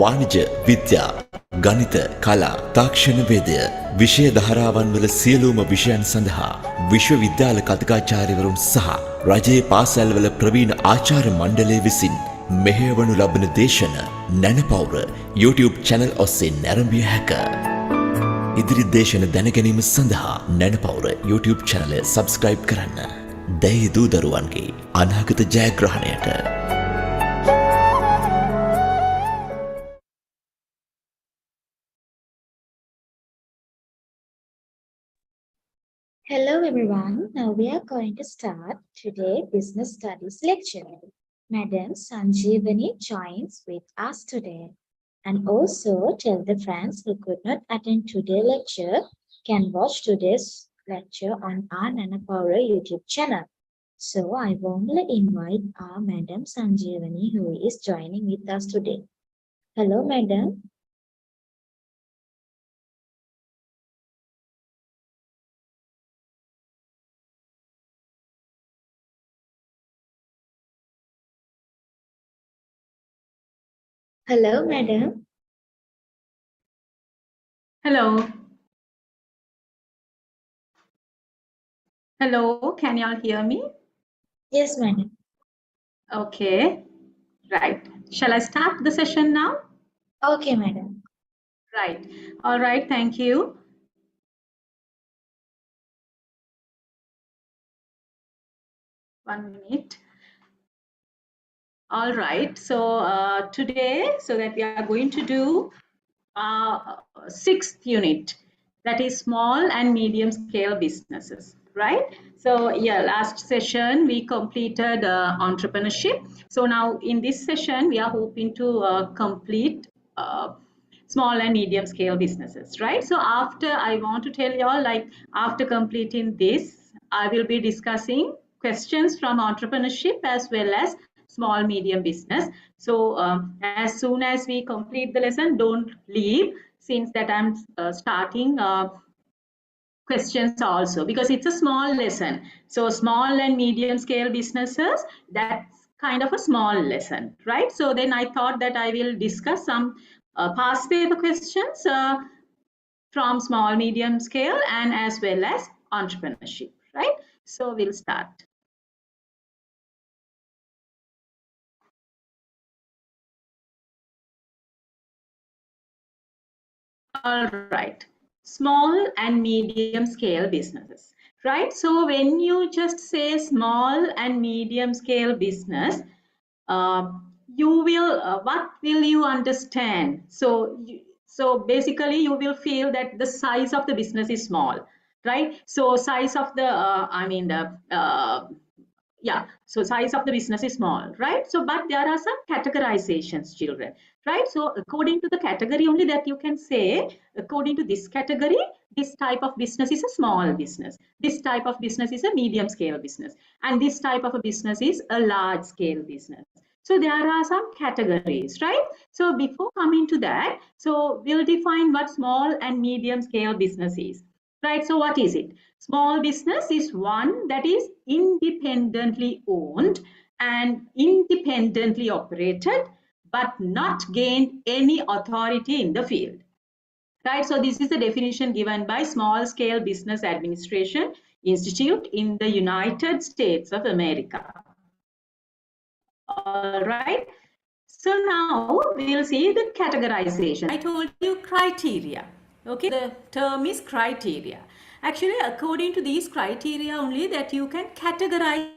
වාණිජ විද්‍යා, ගණිත, කලා, තාක්ෂණ වේදය, විෂය ධාරාවන් වල සියලුම විෂයන් සඳහා විශ්වවිද්‍යාල කතිකාචාර්යවරුන් සහ රජයේ පාසල්වල ප්‍රවීණ ආචාර්ය මණ්ඩලය විසින් මෙහෙයවනු ලබන දේශන නැනපවුර YouTube channel ඔස්සේ නැරඹිය හැක. ඉදිරි දේශන දැනගැනීම සඳහා නැනපවුර YouTube channel subscribe කරන්න. දැයි දූ දරුවන්ගේ අනාගත ජයග්‍රහණයට. Hello everyone, now we are going to start today business studies lecture. Madam Sanjeevani joins with us today. And also tell the friends who could not attend today's lecture can watch today's lecture on our Nanapower YouTube channel. So I warmly invite our Madam Sanjeevani who is joining with us today. Hello Madam. Hello, madam. Hello. Hello, can you all hear me? Yes, madam. Okay, right. Shall I start the session now? Okay, madam. Right. All right, thank you. One minute. All right, so today, so that we are going to do sixth unit, that is small and medium scale businesses, right? So yeah, last session we completed entrepreneurship. So now in this session we are hoping to complete small and medium scale businesses, right? So after, I want to tell you all, like after completing this, I will be discussing questions from entrepreneurship as well as small medium business. So as soon as we complete the lesson, don't leave, since that I'm starting questions also, because it's a small lesson. So small and medium scale businesses, that's kind of a small lesson, right? So then I thought that I will discuss some past paper questions from small medium scale and as well as entrepreneurship, right? So we'll start. All right, small and medium scale businesses, right? So when you just say small and medium scale business, you will, what will you understand? So basically you will feel that the size of the business is small, right? So size of the, yeah, so size of the business is small, right? So but there are some categorizations, children, right? So according to the category only, that you can say, according to this category, this type of business is a small business, this type of business is a medium scale business, and this type of a business is a large scale business. So there are some categories, right? So before coming to that, so we'll define what small and medium scale business is, right? So what is it? Small business is one that is independently owned and independently operated, but not gained any authority in the field, right? So this is the definition given by Small Scale Business Administration Institute in the United States of America. All right. So now we'll see the categorization. I told you criteria. Okay, the term is criteria. Actually, according to these criteria only, that you can categorize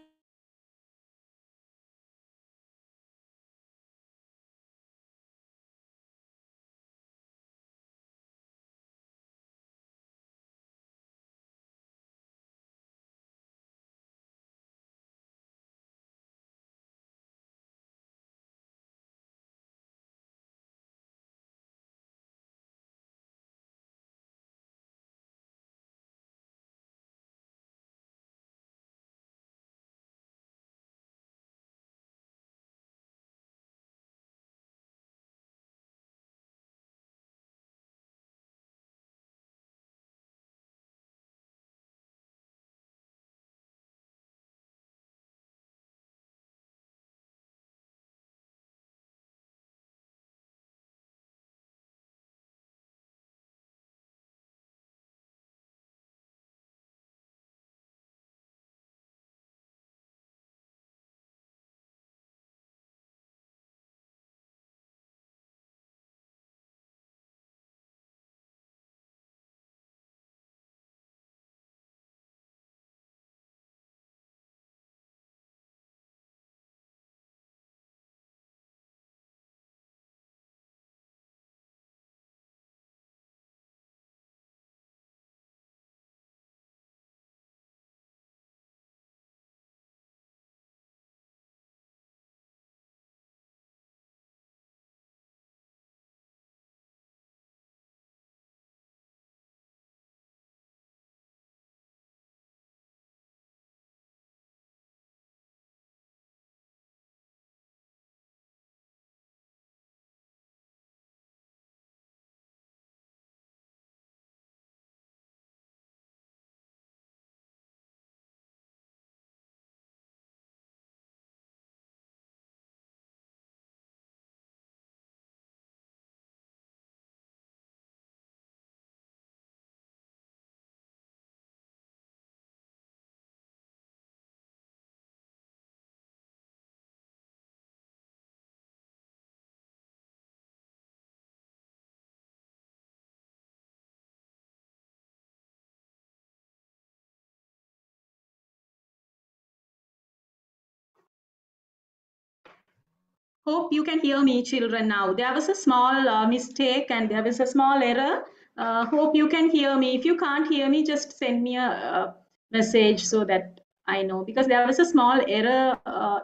Hope you can hear me, children, now. There was a small mistake and there was a small error. Hope you can hear me. If you can't hear me, just send me a message so that I know, because there was a small error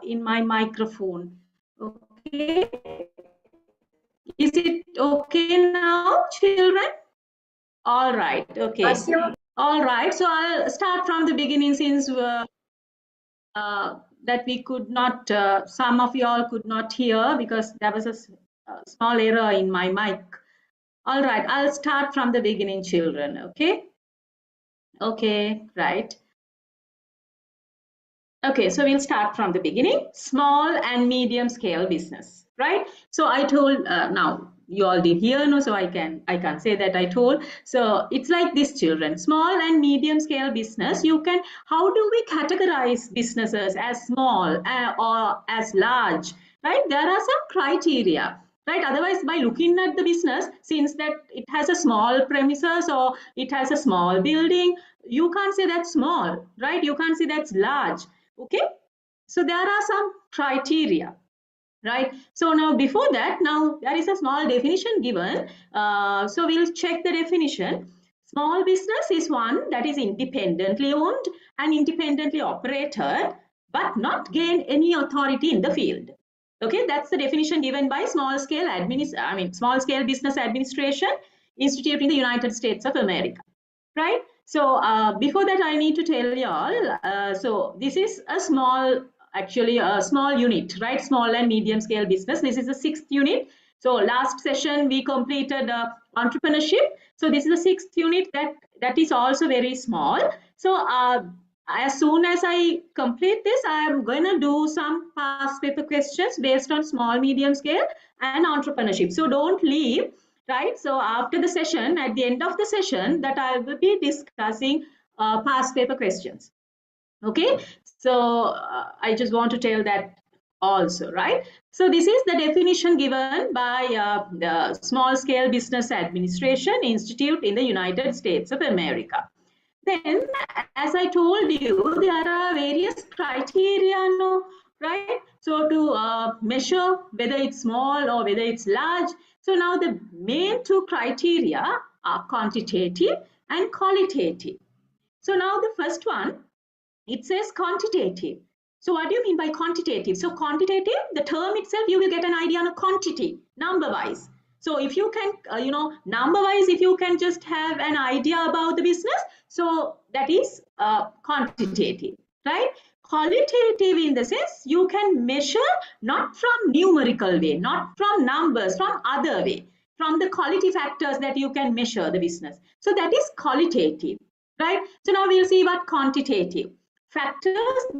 in my microphone. Okay. Is it okay now, children? All right. Okay. All right. So I'll start from the beginning, since that we could not, some of y'all could not hear because there was a small error in my mic. All right, I'll start from the beginning, children, okay? Okay, right. Okay, so we'll start from the beginning. Small and medium scale business, right? So I told, now you all did hear, no, so I can't say that I told. So it's like this, children. Small and medium scale business, you can, how do we categorize businesses as small or as large, right? There are some criteria, right? Otherwise, by looking at the business, since that it has a small premises or it has a small building, you can't say that's small, right? You can't say that's large. Okay, so there are some criteria, right? So now before that, now there is a small definition given. So we'll check the definition. Small business is one that is independently owned and independently operated, but not gain any authority in the field. Okay, that's the definition given by Small Scale Business Administration Institute in the United States of America, right? So before that, I need to tell you all, so this is a small, actually a small unit, right? Small and medium scale business. This is the 6th unit. So last session, we completed entrepreneurship. So this is the 6th unit that is also very small. So as soon as I complete this, I am going to do some past paper questions based on small, medium scale and entrepreneurship. So don't leave. Right, so after the session, at the end of the session, that I will be discussing past paper questions. Okay, so I just want to tell that also, right? So this is the definition given by the Small Scale Business Administration Institute in the United States of America. Then, as I told you, there are various criteria, no, right? So to measure whether it's small or whether it's large. So now the main 2 criteria are quantitative and qualitative. So now the first one, it says quantitative. So what do you mean by quantitative? So quantitative, the term itself, you will get an idea on a quantity, number wise. So if you can, number wise, if you can just have an idea about the business, so that is quantitative, right? Qualitative in the sense you can measure not from numerical way, not from numbers, from other way, from the quality factors that you can measure the business. So that is qualitative, right? So now we'll see what quantitative. Factors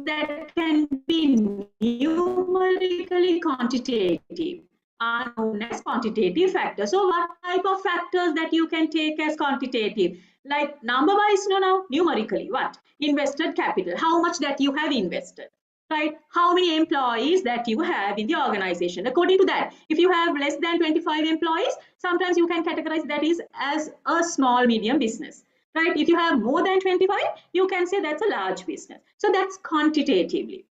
that can be numerically quantitative are known as quantitative factors. So what type of factors that you can take as quantitative? Like number wise, no, now numerically, what? Invested capital, how much that you have invested, right? How many employees that you have in the organization. According to that, if you have less than 25 employees, sometimes you can categorize that is as a small medium business, right? If you have more than 25, you can say that's a large business. So that's quantitatively.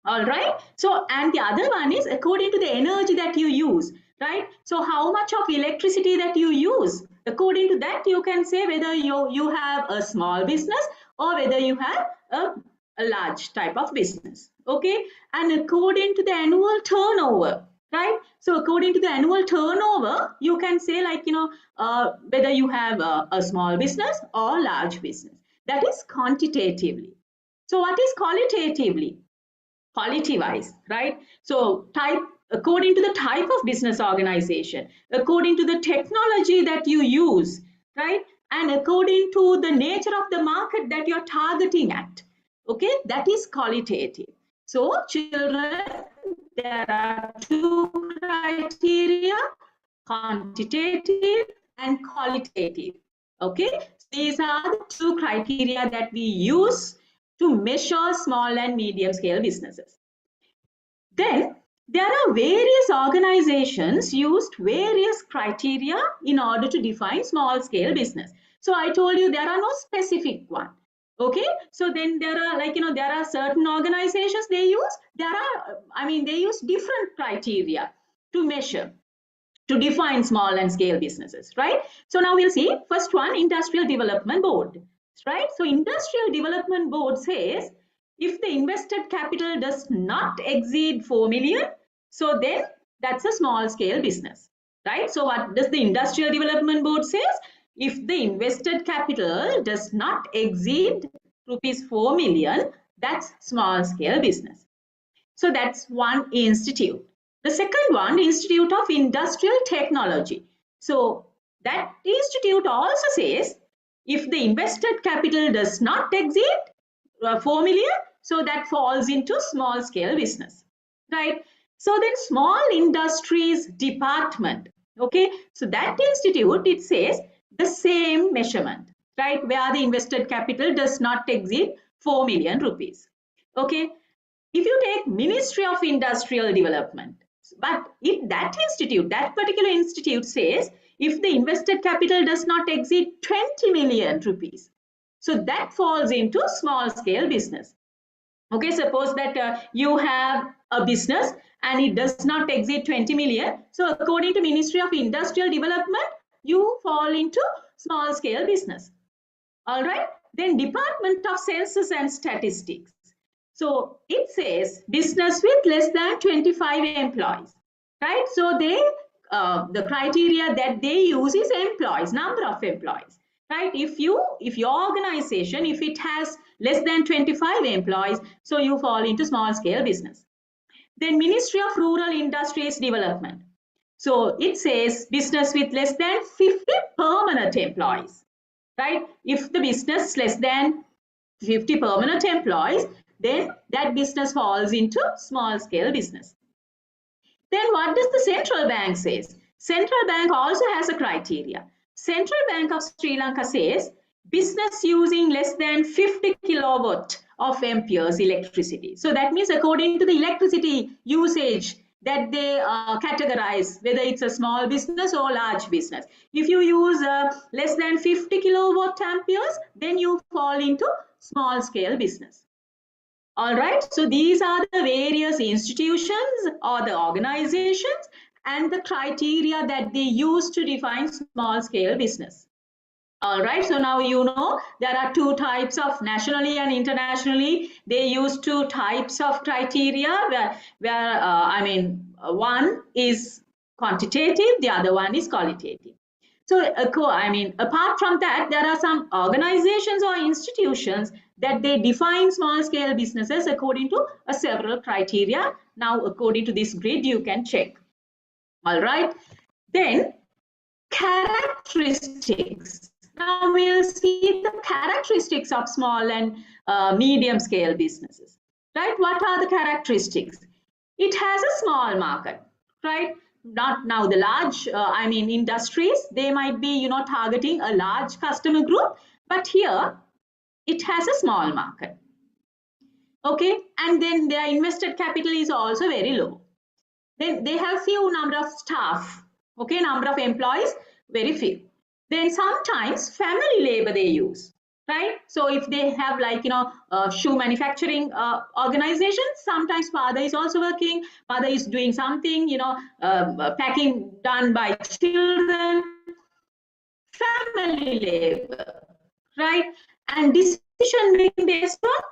All right. So, and the other one is according to the energy that you use, right? So how much of electricity that you use, according to that, you can say whether you have a small business or whether you have a large type of business. Okay. And according to the annual turnover, right? So according to the annual turnover, you can say like, whether you have a small business or large business. That is quantitatively. So what is qualitatively? Quality wise, right? So type, according to the type of business organization, according to the technology that you use, right? And according to the nature of the market that you're targeting at. Okay, that is qualitative. So children, there are 2 criteria, quantitative and qualitative. Okay, these are the 2 criteria that we use to measure small and medium scale businesses. Then there are various organizations used various criteria in order to define small scale business. So I told you there are no specific one. Okay, so then there are there are certain organizations they use, they use different criteria to measure, to define small and scale businesses, right? So now we'll see first one, Industrial Development Board, right? So Industrial Development Board says if the invested capital does not exceed 4 million, so then that's a small scale business, right? So what does the Industrial Development Board says? If the invested capital does not exceed rupees 4 million, that's small scale business. So that's one institute. The second one, Institute of Industrial Technology. So that institute also says if the invested capital does not exceed 4 million, so that falls into small scale business, right? So then Small Industries Department, okay, so that institute, it says the same measurement, right, where the invested capital does not exceed 4 million rupees, okay. If you take Ministry of Industrial Development, but if that institute, that particular institute says if the invested capital does not exceed 20 million rupees, so that falls into small scale business. Okay, suppose that you have a business and it does not exceed 20 million. So according to Ministry of Industrial Development, you fall into small scale business. All right, then Department of Census and Statistics. So it says business with less than 25 employees, right? So the criteria that they use is employees, number of employees, right? If your organization, if it has less than 25 employees, so you fall into small scale business. Then Ministry of Rural Industries Development. So it says business with less than 50 permanent employees, right? If the business less than 50 permanent employees, then that business falls into small scale business. Then what does the central bank says? Central bank also has a criteria. Central Bank of Sri Lanka says business using less than 50 kilowatt of amperes electricity. So that means according to the electricity usage that they categorize whether it's a small business or large business. If you use less than 50 kilowatt amperes, then you fall into small scale business. All right, so these are the various institutions or the organizations and the criteria that they use to define small scale business. All right, so now you know there are two types of, nationally and internationally, they use two types of criteria where one is quantitative, the other one is qualitative. So, apart from that, there are some organizations or institutions that they define small scale businesses according to several criteria. Now, according to this grid, you can check. All right. Then, characteristics. Now, we'll see the characteristics of small and medium scale businesses. Right? What are the characteristics? It has a small market, right? Not now the large, industries, they might be, targeting a large customer group, but here it has a small market. Okay, and then their invested capital is also very low. Then they have few number of staff, okay, number of employees, very few. Then sometimes family labor they use, right? So if they have shoe manufacturing organization, sometimes father is also working, mother is doing something, packing done by children, family labor, right? And decision making based on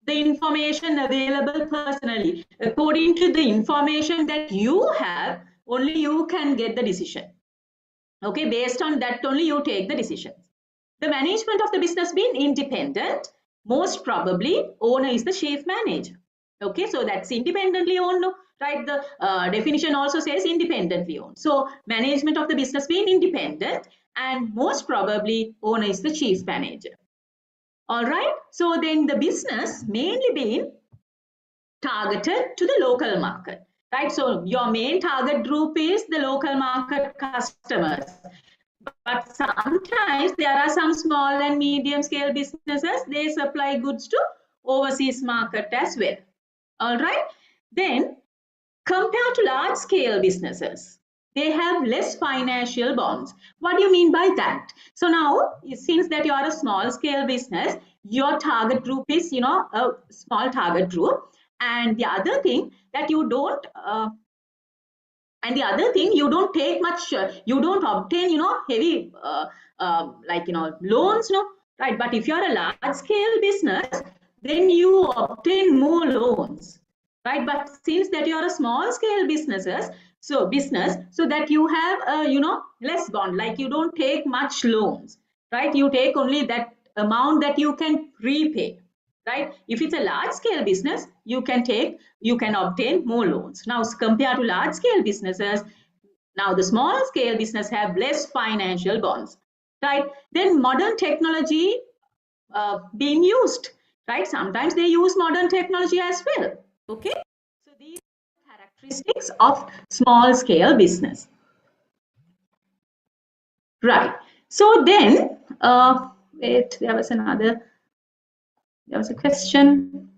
the information available personally. According to the information that you have, only you can get the decision. Okay, based on that only you take the decisions. The management of the business being independent, most probably owner is the chief manager. Okay, so that's independently owned, right? The definition also says independently owned. So management of the business being independent, and most probably owner is the chief manager. All right, so then the business mainly being targeted to the local market, right? So your main target group is the local market customers. But sometimes there are some small and medium scale businesses, they supply goods to overseas market as well. All right. Then compared to large scale businesses, they have less financial bonds. What do you mean by that? So now, since that you are a small scale business, your target group is, a small target group. And the other thing that you don't, you don't take much, you don't obtain, heavy, like, loans, no, right? But if you're a large scale business, then you obtain more loans, right? But since that you're a small scale business, so that you have, less bond, like you don't take much loans, right? You take only that amount that you can repay, right? If it's a large scale business, you can obtain more loans. Now, compared to large scale businesses, now the small scale business have less financial bonds, right? Then modern technology being used, right? Sometimes they use modern technology as well. Okay, so these are characteristics of small scale business, right? So then, wait, there was a question.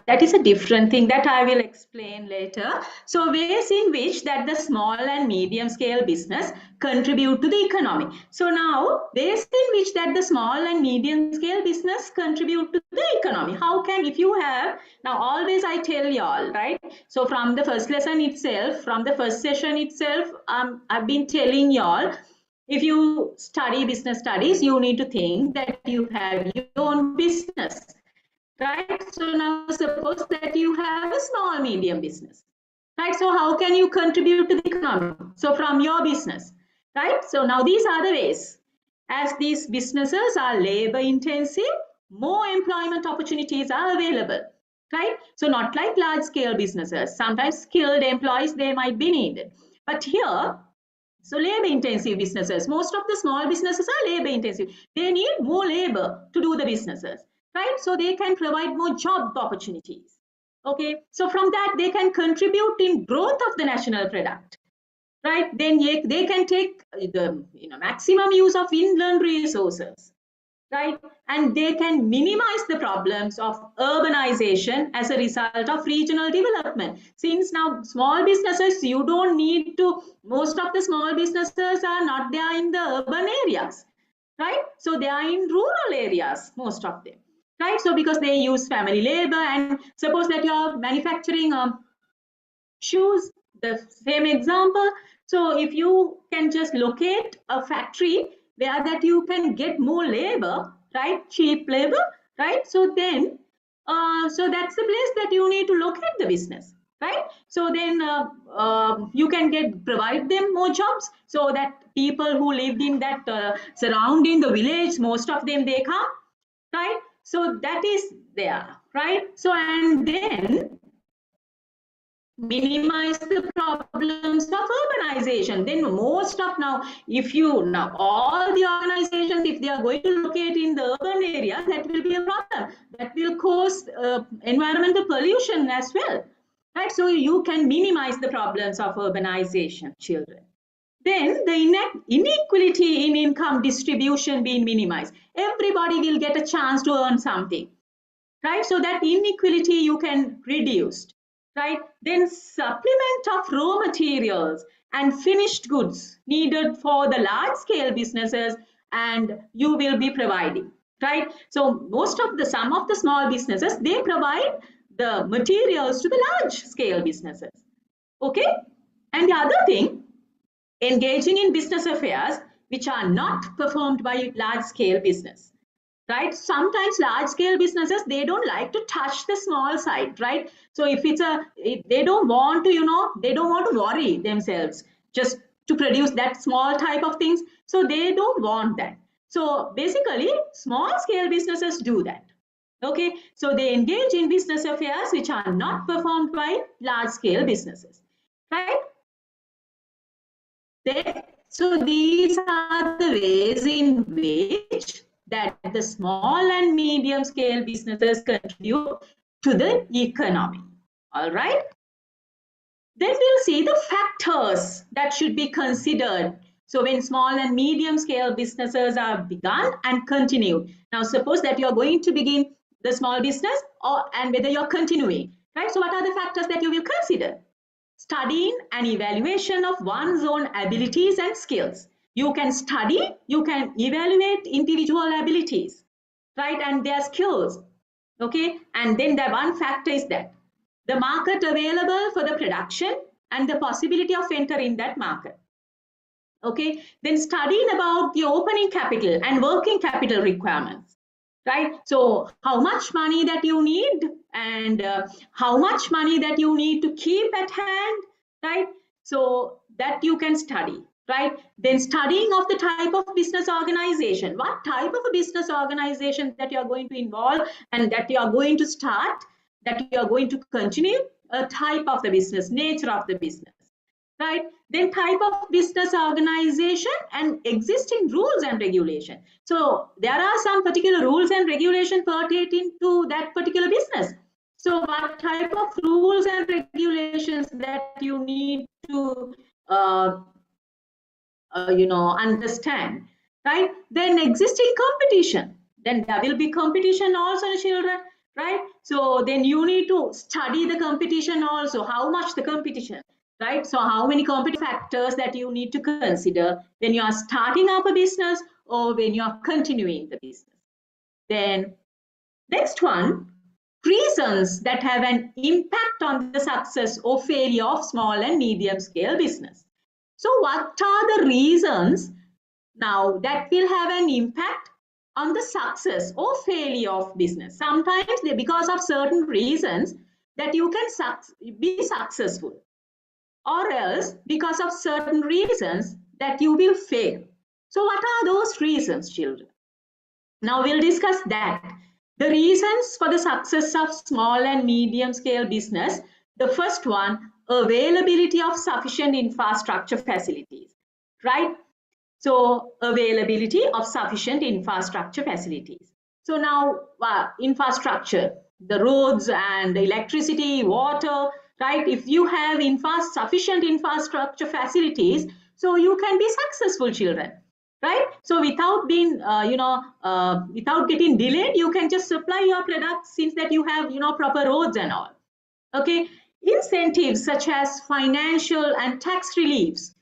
That is a different thing that I will explain later. So ways in which that the small and medium scale business contribute to the economy. So now ways in which that the small and medium scale business contribute to the economy. How can, if you have, now always I tell y'all, right? So from the first lesson itself, from the first session itself, I've been telling y'all, if you study business studies, you need to think that you have your own business. Right, so now suppose that you have a small medium business, right? So how can you contribute to the economy? So from your business, right? So now these are the ways. As these businesses are labor intensive, more employment opportunities are available, right? So not like large scale businesses, sometimes skilled employees they might be needed, but here, so labor intensive businesses, most of the small businesses are labor intensive. They need more labor to do the businesses, right? So they can provide more job opportunities. Okay, so from that they can contribute in growth of the national product, right? Then they can take the maximum use of inland resources, right? And they can minimize the problems of urbanization as a result of regional development. Since now small businesses, you don't need to, most of the small businesses are not there in the urban areas, right? So they are in rural areas, most of them, right? So because they use family labor, and suppose that you're manufacturing shoes, the same example. So if you can just locate a factory where that you can get more labor, right, cheap labor, right? So then, so that's the place that you need to locate the business, right? So then you can provide them more jobs, so that people who lived in that surrounding the village, most of them they come, right? So that is there, right? So and then minimize the problems of urbanization. Then most of now, if you now all the organizations, if they are going to locate in the urban area, that will be a problem. That will cause environmental pollution as well, right? So you can minimize the problems of urbanization, children. Then the inequality in income distribution being minimized. Everybody will get a chance to earn something, right? So that inequality you can reduce, right? Then supplement of raw materials and finished goods needed for the large scale businesses, and you will be providing, right? So some of the small businesses, they provide the materials to the large scale businesses, okay? And the other thing, engaging in business affairs which are not performed by large scale business, right? Sometimes large scale businesses, they don't like to touch the small side, right? So if they don't want to, they don't want to worry themselves just to produce that small type of things, so they don't want that. So basically small scale businesses do that, okay? So they engage in business affairs which are not performed by large scale businesses, right? So these are the ways in which that the small and medium scale businesses contribute to the economy. All right. Then we'll see the factors that should be considered. So when small and medium scale businesses are begun and continued. Now suppose that you're going to begin the small business, and whether you're continuing, right? So what are the factors that you will consider? Studying and evaluation of one's own abilities and skills. You can study, you can evaluate individual abilities, right, and their skills. Okay, and then the one factor is that the market available for the production and the possibility of entering that market. Okay, then studying about the opening capital and working capital requirements, right? So how much money that you need and how much money that you need to keep at hand, right? So that you can study, right? Then studying of the type of business organization, what type of a business organization that you are going to involve and that you are going to start, that you are going to continue, a type of the business, nature of the business, right? Then type of business organization and existing rules and regulation. So there are some particular rules and regulation pertaining to that particular business. So what type of rules and regulations that you need to understand, right? Then existing competition. Then there will be competition also, children, right? So then you need to study the competition also. How much the competition, right? So how many competitive factors that you need to consider when you are starting up a business or when you are continuing the business. Then next one, reasons that have an impact on the success or failure of small and medium scale business. So what are the reasons now that will have an impact on the success or failure of business? Sometimes because of certain reasons that you can be successful, or else because of certain reasons that you will fail. So what are those reasons, children? Now we'll discuss that. The reasons for the success of small and medium scale business. The first one, availability of sufficient infrastructure facilities, right? So availability of sufficient infrastructure facilities. So now infrastructure, the roads and electricity, water, right? If you have sufficient infrastructure facilities, so you can be successful, children, right? So without being, without getting delayed, you can just supply your products since that you have, proper roads and all. Okay, incentives such as financial and tax reliefs.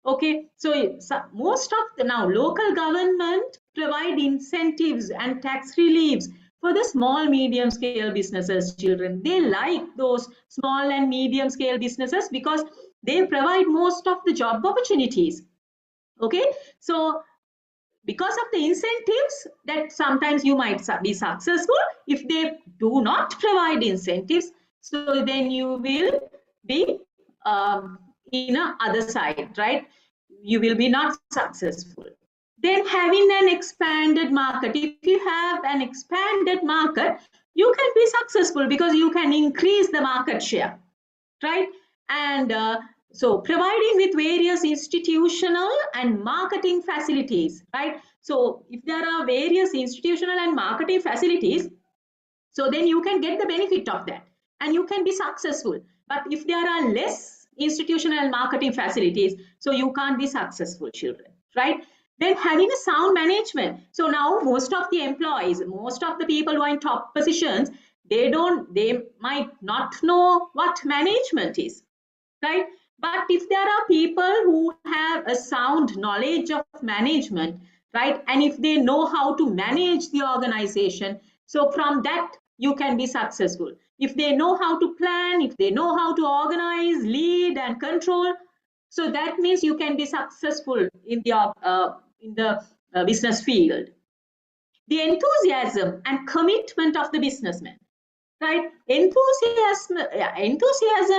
Okay, so most of the now local government provide incentives and tax reliefs for the small medium scale businesses, children. They like those small and medium scale businesses because they provide most of the job opportunities. Okay, so because of the incentives that sometimes you might be successful. If they do not provide incentives, so then you will be in a other side, right? You will be not successful. Then having an expanded market. If you have an expanded market, you can be successful because you can increase the market share, right? And so providing with various institutional and marketing facilities, right? So if there are various institutional and marketing facilities, so then you can get the benefit of that and you can be successful. But if there are less institutional and marketing facilities, so you can't be successful, children, right? Then having a sound management. So now most of the employees, most of the people who are in top positions, they might not know what management is, right? But if there are people who have a sound knowledge of management, right, and if they know how to manage the organization, so from that you can be successful. If they know how to plan, if they know how to organize, lead and control, so that means you can be successful in the business field. The enthusiasm and commitment of the businessman, right? Enthusiasm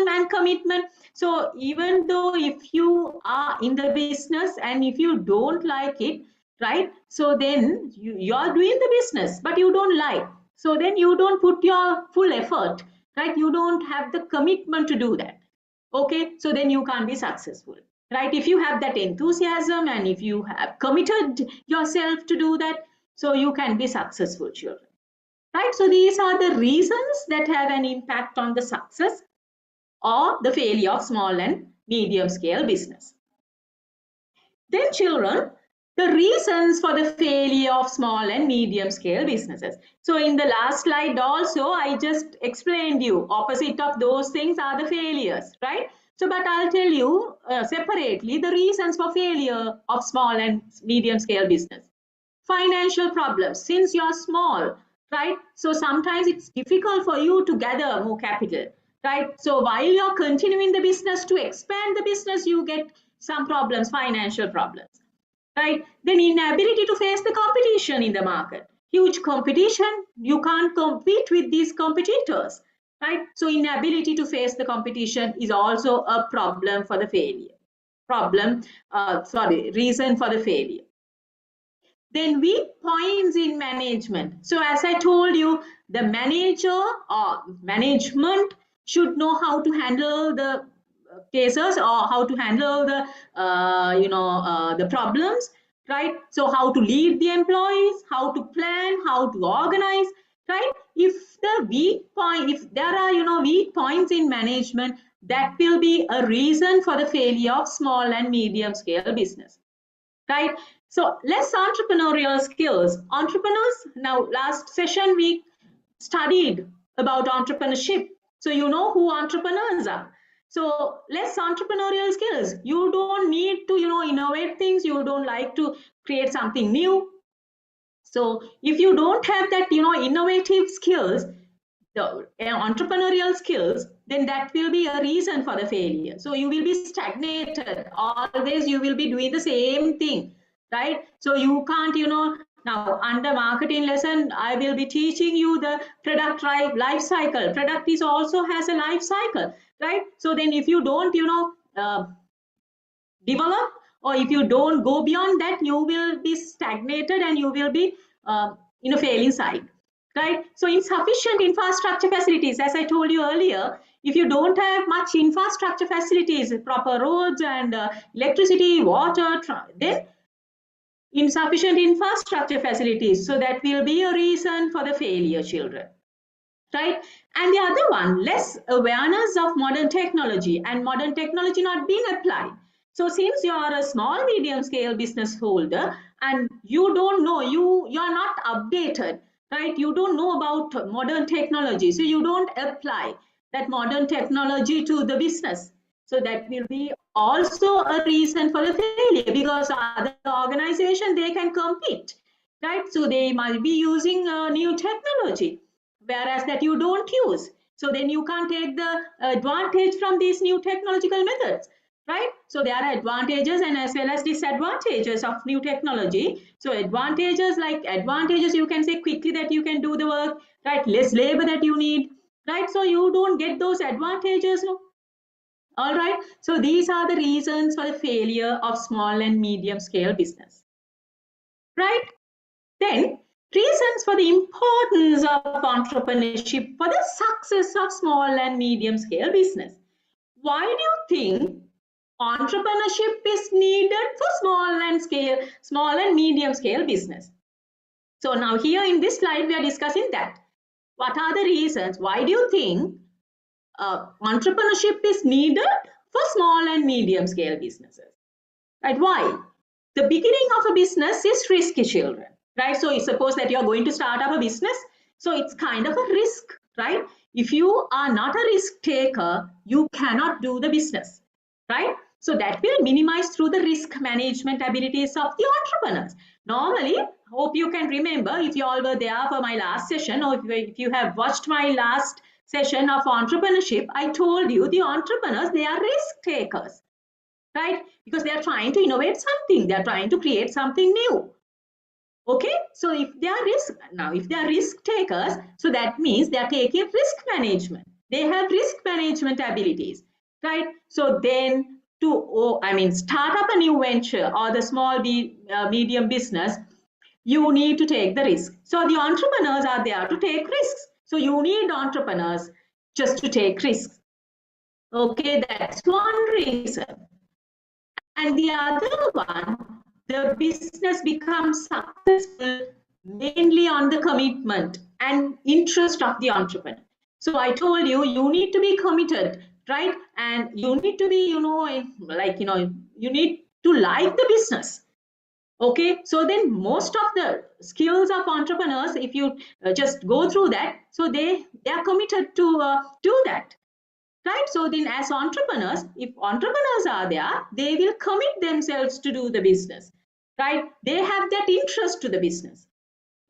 and commitment. So even though if you are in the business and if you don't like it, right, so then you are doing the business but you don't like, so then you don't put your full effort, right? You don't have the commitment to do that. Okay, so then you can't be successful, right? If you have that enthusiasm and if you have committed yourself to do that, so you can be successful, children. Right, so these are the reasons that have an impact on the success or the failure of small and medium scale business. Then children, the reasons for the failure of small and medium scale businesses. So in the last slide also, I just explained you opposite of those things are the failures, right? So, but I'll tell you separately the reasons for failure of small and medium scale business. Financial problems, since you're small, right? So sometimes it's difficult for you to gather more capital, right? So while you're continuing the business, to expand the business, you get some problems, financial problems, right? Then inability to face the competition in the market, huge competition, you can't compete with these competitors, right? So inability to face the competition is also a problem for the failure, reason for the failure. Then weak points in management. So as I told you, the manager or management should know how to handle the cases, or how to handle the the problems, right? So how to lead the employees, how to plan, how to organize, right? If there are weak points in management, that will be a reason for the failure of small and medium scale business, right? So less entrepreneurial skills. Entrepreneurs, now last session we studied about entrepreneurship. So you know who entrepreneurs are. So less entrepreneurial skills. You don't need to, innovate things. You don't like to create something new. So if you don't have that, innovative skills, the entrepreneurial skills, then that will be a reason for the failure. So you will be stagnated. Always you will be doing the same thing, right? So you can't, now under marketing lesson, I will be teaching you the product life cycle. Product is also has a life cycle, right? So then if you don't, develop, or if you don't go beyond that, you will be stagnated and you will be in a failing side, right? So insufficient infrastructure facilities, as I told you earlier, if you don't have much infrastructure facilities, proper roads and electricity, water, then insufficient infrastructure facilities, so that will be a reason for the failure, children, right? And the other one, less awareness of modern technology and modern technology not being applied. So since you are a small medium scale business holder and you don't know, you are not updated, right? You don't know about modern technology, so you don't apply that modern technology to the business. So that will be also a reason for the failure, because other organization, they can compete, right? So they might be using new technology, whereas that you don't use. So then you can't take the advantage from these new technological methods, right? So there are advantages and as well as disadvantages of new technology. So advantages, you can say quickly that you can do the work, right? Less labor that you need, right? So you don't get those advantages, no? All right. So these are the reasons for the failure of small and medium scale business, right? Then, reasons for the importance of entrepreneurship for the success of small and medium scale business. Why do you think entrepreneurship is needed for small and medium scale business? So now here in this slide, we are discussing that. What are the reasons? Why do you think entrepreneurship is needed for small and medium scale businesses? Right? Why? The beginning of a business is risky, children, right? So suppose that you're going to start up a business, so it's kind of a risk, right? If you are not a risk taker, you cannot do the business, right? So that will minimize through the risk management abilities of the entrepreneurs. Normally, hope you can remember, if you all were there for my last session, or if you have watched my last session of entrepreneurship, I told you the entrepreneurs, they are risk takers, right? Because they are trying to innovate something, they are trying to create something new. Okay, so if they are risk takers, so that means they are taking risk management. They have risk management abilities, right? So then start up a new venture or the small medium business, you need to take the risk. So the entrepreneurs are there to take risks. So you need entrepreneurs just to take risks. Okay, that's one reason. And the other one, the business becomes successful mainly on the commitment and interest of the entrepreneur. So I told you, you need to be committed, right? And you need to be, you need to like the business. Okay, so then most of the skills of entrepreneurs, if you just go through that, so they are committed to do that. right? So then as entrepreneurs, if entrepreneurs are there, they will commit themselves to do the business, right? They have that interest to the business.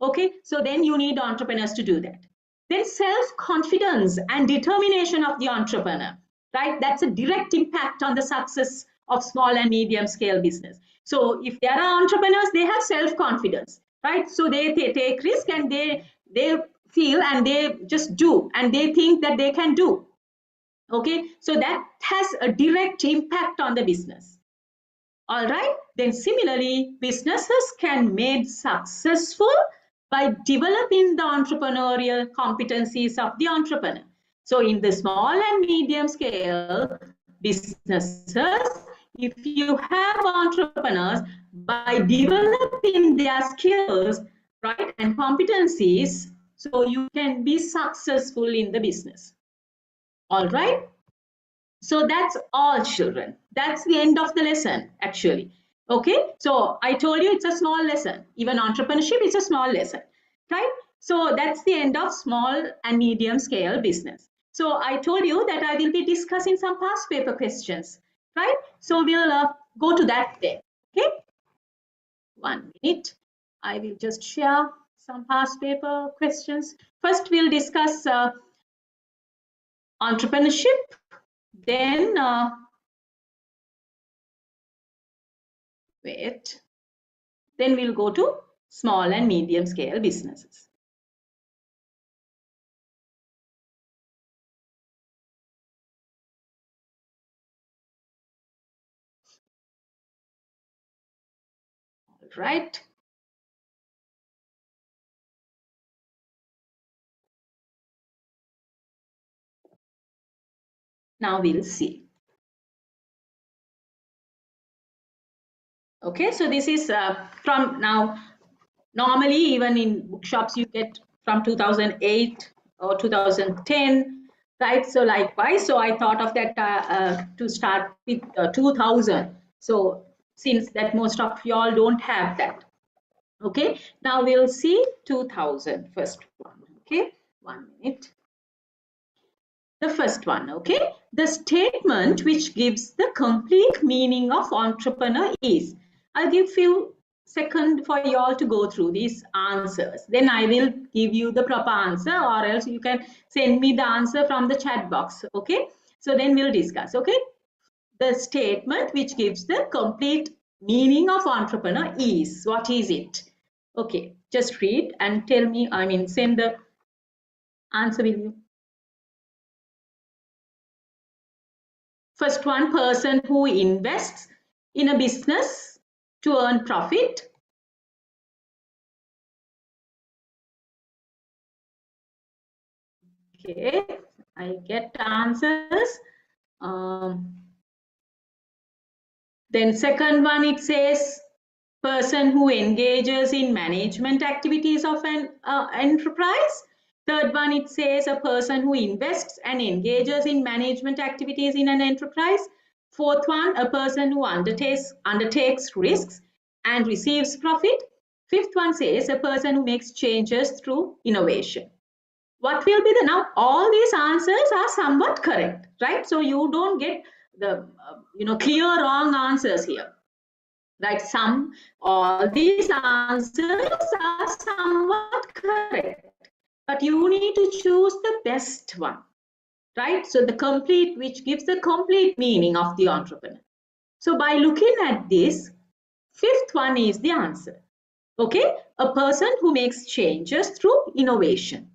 Okay, so then you need entrepreneurs to do that. Then self-confidence and determination of the entrepreneur, right? That's a direct impact on the success of small and medium scale business. So if there are entrepreneurs, they have self-confidence, right? So they take risk and they feel and they just do and they think that they can do. Okay, so that has a direct impact on the business. All right, then similarly, businesses can be made successful by developing the entrepreneurial competencies of the entrepreneur. So in the small and medium scale businesses, if you have entrepreneurs, by developing their skills, right, and competencies, so you can be successful in the business. All right. So that's all, children. That's the end of the lesson, actually. Okay, so I told you it's a small lesson. Even entrepreneurship is a small lesson, right? So that's the end of small and medium scale business. So I told you that I will be discussing some past paper questions, right? So we'll go to that then. Okay, 1 minute. I will just share some past paper questions. First, we'll discuss entrepreneurship. Then wait. Then we'll go to small and medium scale businesses. All right. Now we'll see. Okay, so this is from now. Normally, even in bookshops, you get from 2008 or 2010, right? So likewise, so I thought of that to start with 2000. So since that most of y'all don't have that. Okay, now we'll see 2000 first one. Okay, 1 minute. The first one, okay? The statement which gives the complete meaning of entrepreneur is. I'll give few seconds for you all to go through these answers. Then I will give you the proper answer, or else you can send me the answer from the chat box, okay? So then we'll discuss, okay? The statement which gives the complete meaning of entrepreneur is. What is it? Okay, just read and tell me, I mean, send the answer with you. First one, person who invests in a business to earn profit. Okay, I get answers. Then second one, it says person who engages in management activities of an enterprise. Third one, it says a person who invests and engages in management activities in an enterprise. Fourth one, a person who undertakes risks and receives profit. Fifth one says a person who makes changes through innovation. What will be the, now all these answers are somewhat correct, right? So you don't get the clear wrong answers here, right? All these answers are somewhat correct, but you need to choose the best one, right? So the complete, which gives the complete meaning of the entrepreneur. So by looking at this, fifth one is the answer. Okay, a person who makes changes through innovation.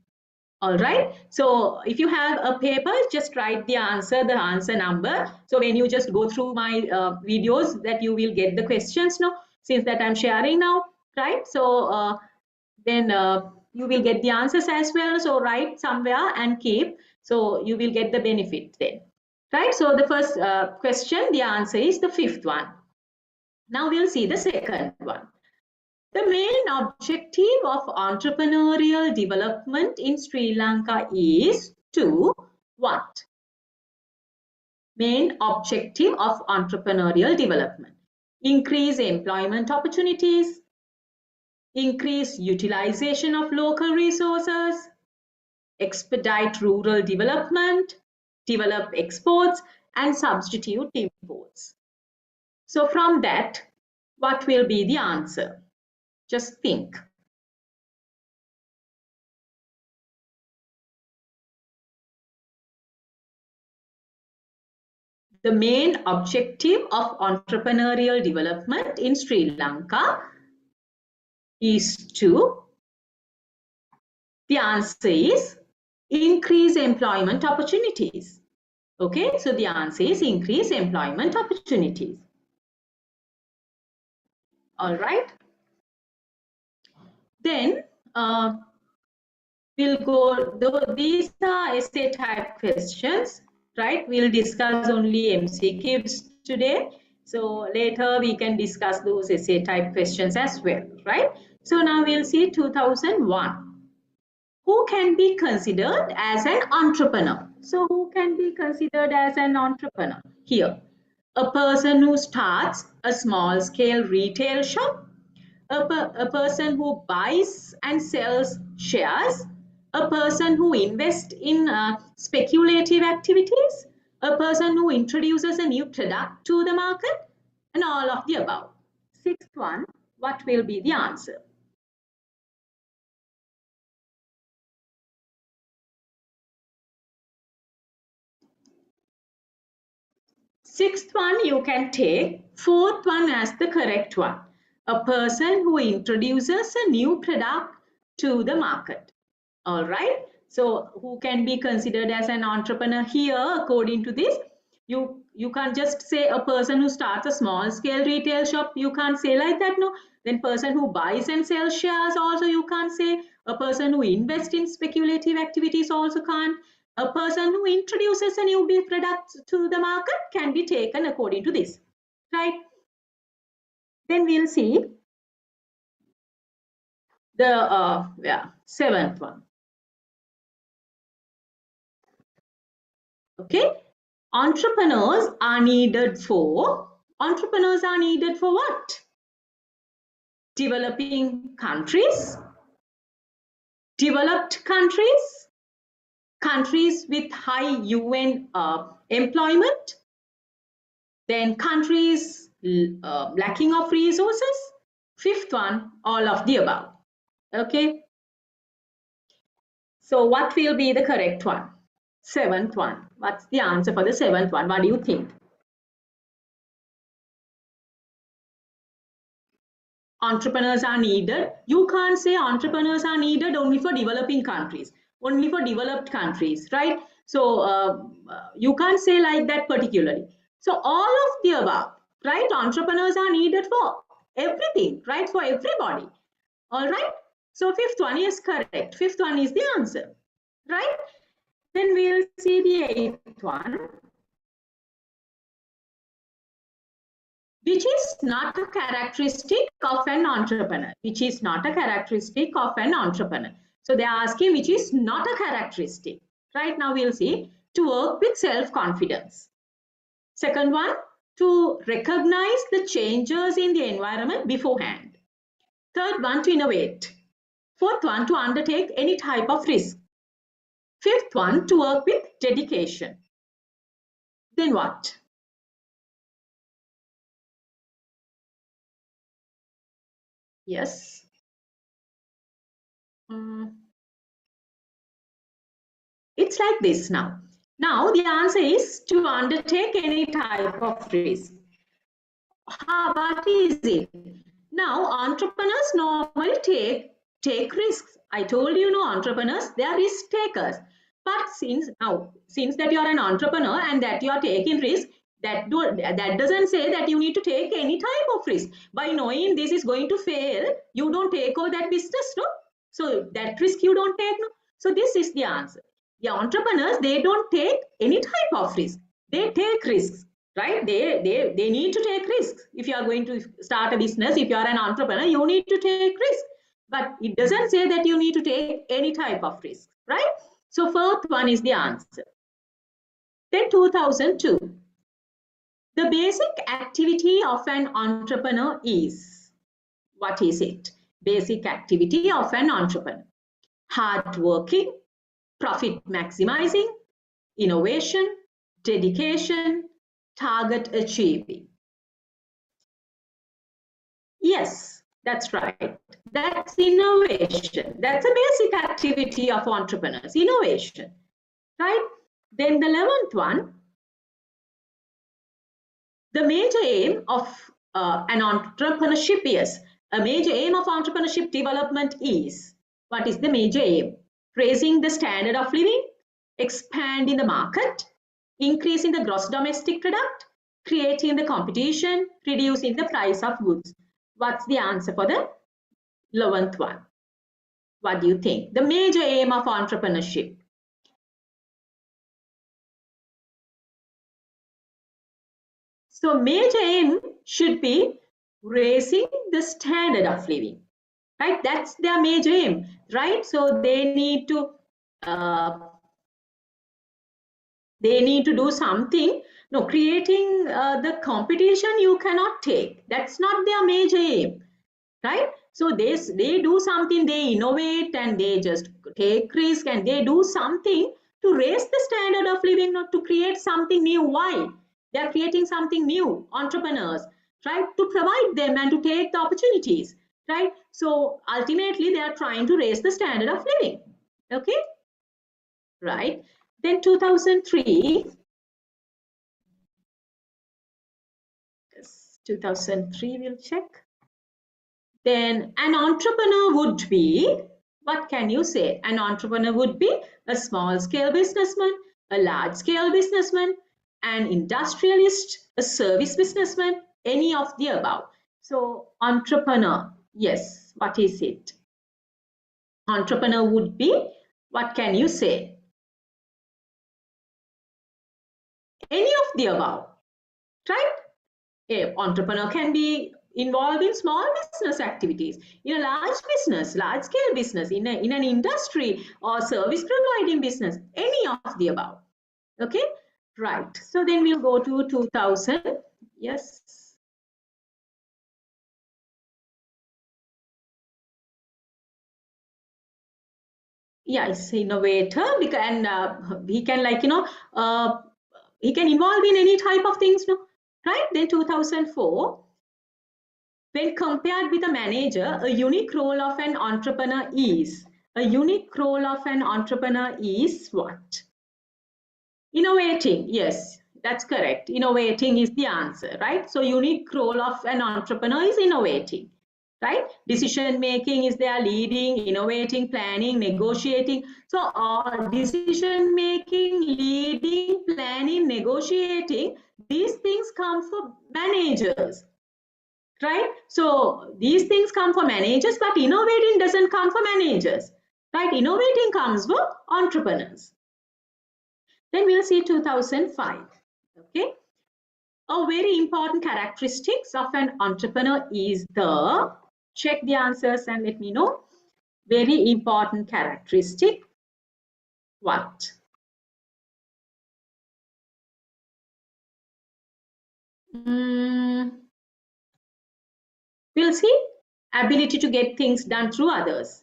All right, so if you have a paper, just write the answer number. So when you just go through my videos, that you will get the questions now, since that I'm sharing now, right? So then you will get the answers as well. So write somewhere and keep, so you will get the benefit then, right? So the first question, the answer is the fifth one. Now we'll see the second one. The main objective of entrepreneurial development in Sri Lanka is to what? Main objective of entrepreneurial development. Increase employment opportunities, increase utilization of local resources, expedite rural development, develop exports, and substitute imports. So from that, what will be the answer? Just think. The main objective of entrepreneurial development in Sri Lanka is to, the answer is increase employment opportunities. Okay, so the answer is increase employment opportunities. All right. Then we'll go, these are essay type questions, right? We'll discuss only MCQs today. So later we can discuss those essay type questions as well, right? So now we'll see 2001. Who can be considered as an entrepreneur? So who can be considered as an entrepreneur? Here, a person who starts a small scale retail shop, a person who buys and sells shares, a person who invests in speculative activities, a person who introduces a new product to the market, and all of the above. Sixth one, what will be the answer? Sixth one you can take, fourth one as the correct one. A person who introduces a new product to the market. All right. So who can be considered as an entrepreneur here according to this? You can't just say a person who starts a small scale retail shop. You can't say like that, no. Then person who buys and sells shares also you can't say. A person who invests in speculative activities also can't. A person who introduces a new product to the market can be taken according to this, right? Then we'll see the seventh one. Okay, entrepreneurs are needed for what? Developing countries, developed countries, countries with high UN employment, then countries lacking of resources. Fifth one, all of the above. Okay. So what will be the correct one? Seventh one. What's the answer for the seventh one? What do you think? Entrepreneurs are needed. You can't say entrepreneurs are needed only for developing countries, only for developed countries, right? So you can't say like that particularly. So all of the above, right? Entrepreneurs are needed for everything, right? For everybody. All right. So fifth one is correct. Fifth one is the answer, right? Then we'll see the eighth one, which is not a characteristic of an entrepreneur. Which is not a characteristic of an entrepreneur. So they are asking which is not a characteristic. Right now we'll see to work with self-confidence. Second one, to recognize the changes in the environment beforehand. Third one, to innovate. Fourth one, to undertake any type of risk. Fifth one, to work with dedication. Then what? Yes. It's like this now. Now the answer is to undertake any type of risk. What is it? Now entrepreneurs normally take risks. I told you, no, entrepreneurs, they are risk takers. But since that you are an entrepreneur and that you are taking risk, that doesn't say that you need to take any type of risk. By knowing this is going to fail, you don't take over that business, no? So that risk you don't take, no? So this is the answer. The entrepreneurs, they don't take any type of risk. They take risks, right? They need to take risks. If you are going to start a business, if you are an entrepreneur, you need to take risks. But it doesn't say that you need to take any type of risk, right? So fourth one is the answer. Then 2002. The basic activity of an entrepreneur is, what is it? Basic activity of an entrepreneur. Hard working, profit maximizing, innovation, dedication, target achieving. Yes, that's right. That's innovation. That's a basic activity of entrepreneurs, innovation, right? Then the 11th one, the major aim of an entrepreneurship is, a major aim of entrepreneurship development is, what is the major aim? Raising the standard of living, expanding the market, increasing the gross domestic product, creating the competition, reducing the price of goods. What's the answer for the 11th one? What do you think? The major aim of entrepreneurship. So major aim should be raising the standard of living, right? That's their major aim, right? So they need to do something. No, creating the competition you cannot take. That's not their major aim, right? So they do something, they innovate and they just take risk and they do something to raise the standard of living, not to create something new. Why? They are creating something new, entrepreneurs, right? To provide them and to take the opportunities, right? So ultimately they are trying to raise the standard of living, okay? Right? Then 2003, 2003 we'll check. Then an entrepreneur would be, what can you say? An entrepreneur would be a small scale businessman, a large scale businessman, an industrialist, a service businessman, any of the above. So entrepreneur, yes, what is it? Entrepreneur would be, what can you say? Any of the above, right? A entrepreneur can be involved in small business activities, in a large business, large scale business, in an industry or service providing business, any of the above. Okay, right. So then we'll go to 2000. Yes. Yeah, it's innovator because, and he can, like, he can involve in any type of things, no? Right? Then 2004. When compared with a manager, a unique role of an entrepreneur is, a unique role of an entrepreneur is what? Innovating. Yes, that's correct. Innovating is the answer, right? So unique role of an entrepreneur is innovating, right? Decision making is their leading, innovating, planning, negotiating. So decision making, leading, planning, negotiating, these things come for managers, right? So these things come for managers, but innovating doesn't come for managers, right? Innovating comes for entrepreneurs. Then we'll see 2005, okay? A very important characteristics of an entrepreneur is the, check the answers and let me know, very important characteristic, what? We'll see ability to get things done through others,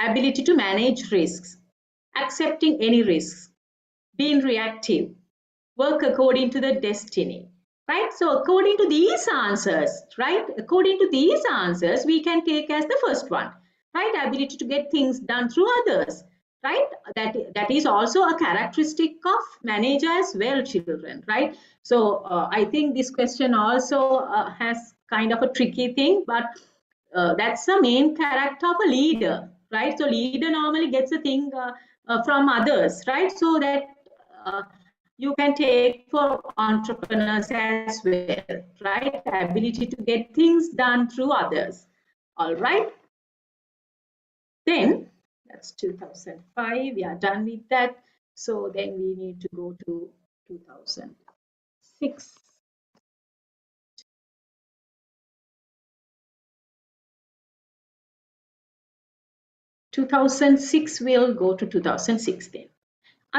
ability to manage risks, accepting any risks, being reactive, work according to the destiny, right? So according to these answers, right? According to these answers, we can take as the first one, right? Ability to get things done through others, right? That is also a characteristic of manager as well, children, right? So I think this question also has kind of a tricky thing, but that's the main character of a leader, right? So leader normally gets a thing from others, right? So that you can take for entrepreneurs as well, right? Ability to get things done through others. All right. Then that's 2005. We are done with that. So then we need to go to 2006. 2006 will go to 2016.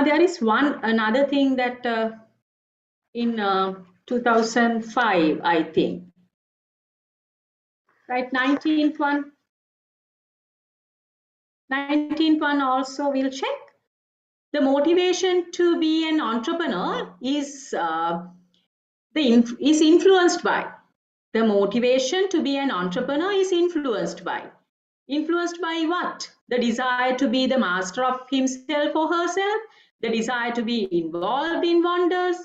There is another thing that in 2005, I think, right? 19th one also we'll check. the motivation to be an entrepreneur is influenced by. The motivation to be an entrepreneur is influenced by. Influenced by what? The desire to be the master of himself or herself, the desire to be involved in wonders,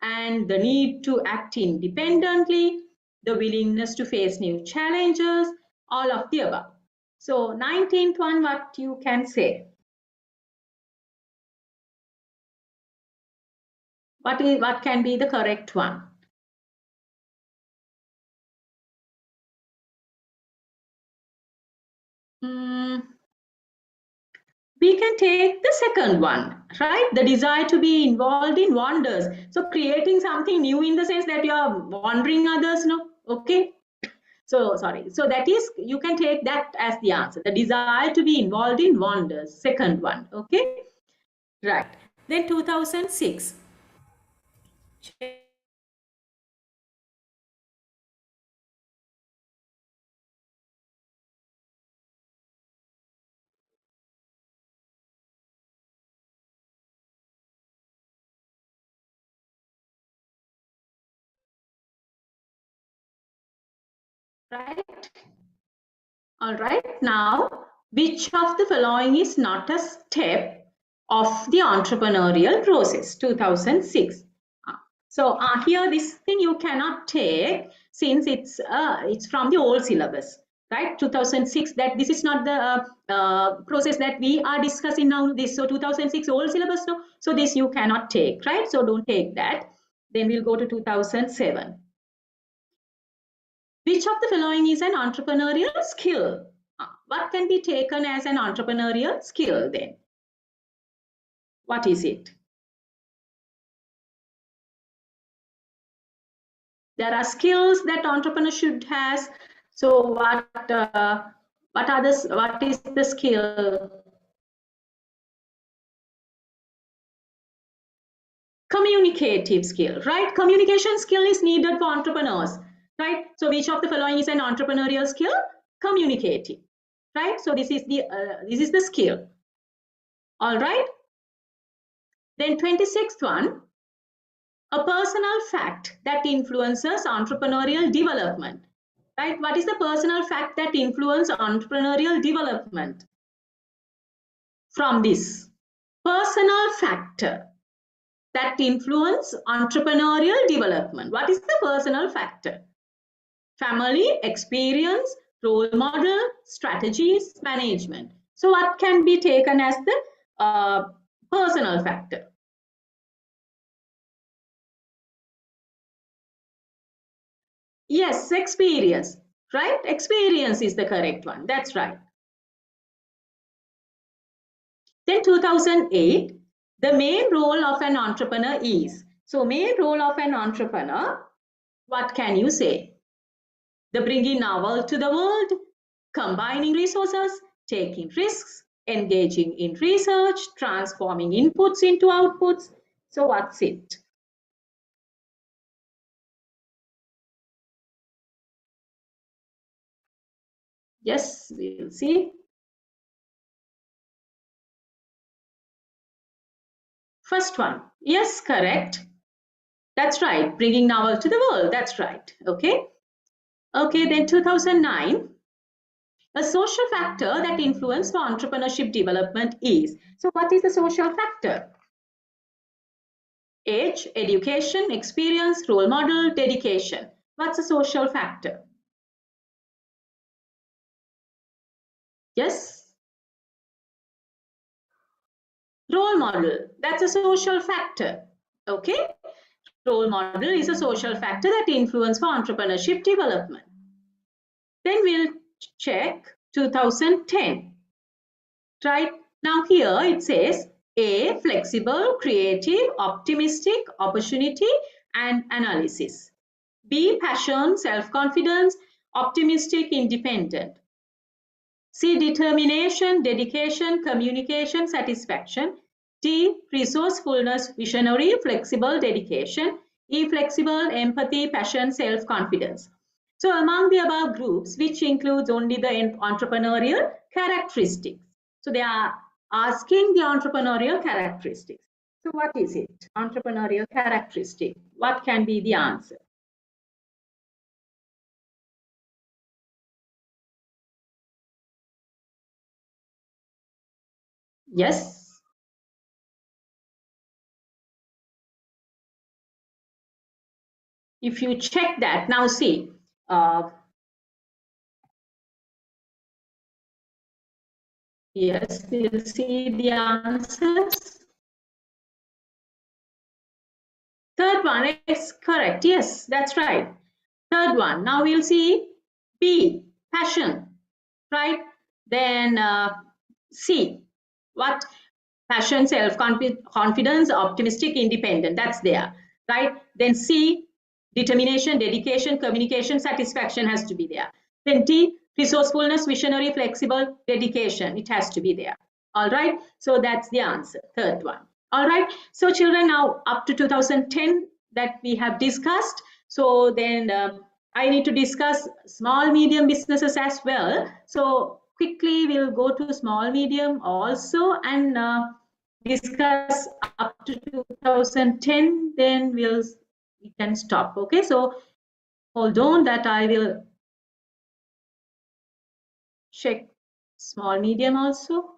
and the need to act independently, the willingness to face new challenges, all of the above. So 19th one, what you can say? What can be the correct one? We can take the second one, right? The desire to be involved in wonders. So creating something new in the sense that you are wondering others, no? Okay. So sorry. So that is, you can take that as the answer. The desire to be involved in wonders. Second one. Okay. Right. Then 2006. Right. All right. Now, which of the following is not a step of the entrepreneurial process? 2006. So here this thing you cannot take since it's from the old syllabus, right? 2006, that this is not the process that we are discussing now. This, so 2006 old syllabus, no? So this you cannot take, right? So don't take that. Then we'll go to 2007. Which of the following is an entrepreneurial skill? What can be taken as an entrepreneurial skill then? What is it? There are skills that entrepreneur should has. So what is the skill? Communicative skill, right? Communication skill is needed for entrepreneurs, right? So which of the following is an entrepreneurial skill? Communicative, right? So this is the skill. All right. Then 26th one, a personal fact that influences entrepreneurial development, right? What is the personal fact that influences entrepreneurial development? From this personal factor that influence entrepreneurial development. What is the personal factor? Family, experience, role model, strategies, management. So what can be taken as the personal factor? Yes, experience, right? Experience is the correct one. That's right. Then 2008, the main role of an entrepreneur is. So main role of an entrepreneur, what can you say? The bringing novel to the world, combining resources, taking risks, engaging in research, transforming inputs into outputs. So what's it? Yes, we'll see. First one, yes, correct. That's right, bringing novel to the world, that's right, okay. Okay, then 2009, a social factor that influences for entrepreneurship development is. So what is the social factor? Age, education, experience, role model, dedication. What's a social factor? Yes? Role model, that's a social factor, okay? Role model is a social factor that influences for entrepreneurship development. Then we'll check 2010. Right now here it says A, flexible, creative, optimistic, opportunity and analysis. B, passion, self-confidence, optimistic, independent. C, determination, dedication, communication, satisfaction. D, resourcefulness, visionary, flexible, dedication. E, flexible, empathy, passion, self-confidence. So among the above groups, which includes only the entrepreneurial characteristics. So there are asking the entrepreneurial characteristics. So what is it? Entrepreneurial characteristic. What can be the answer? Yes. If you check that, now see, yes, we'll see the answers. Third one is correct. Yes, that's right. Third one. Now we'll see B, passion, right? Then C, what? Passion, self-confidence, optimistic, independent. That's there, right? Then C, determination, dedication, communication, satisfaction has to be there. Then D, resourcefulness, visionary, flexible, dedication. It has to be there. All right. So that's the answer. Third one. All right. So children, now up to 2010 that we have discussed. So then I need to discuss small, medium businesses as well. So quickly we'll go to small, medium also and discuss up to 2010. Then we can stop. Okay. So hold on that I will check small, medium also.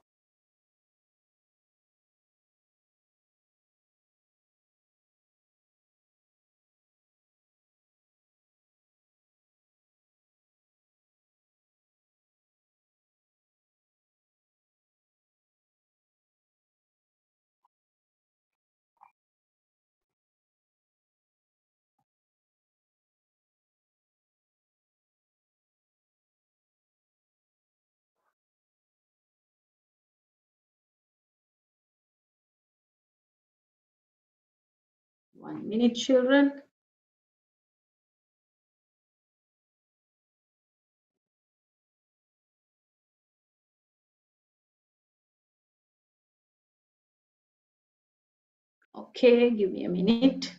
One minute, children. Okay, give me a minute.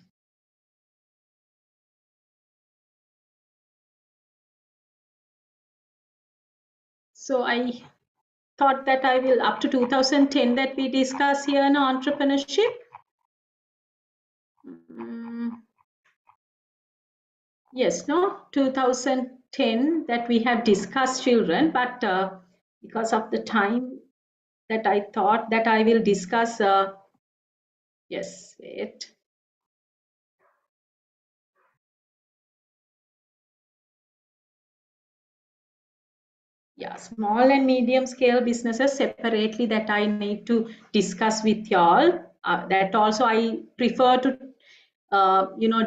So I thought that I will up to 2010 that we discuss here in entrepreneurship. Yes, no, 2010 that we have discussed children, but because of the time that I thought that I will discuss, yes, wait. Yeah, small and medium scale businesses separately that I need to discuss with y'all. That also I prefer to,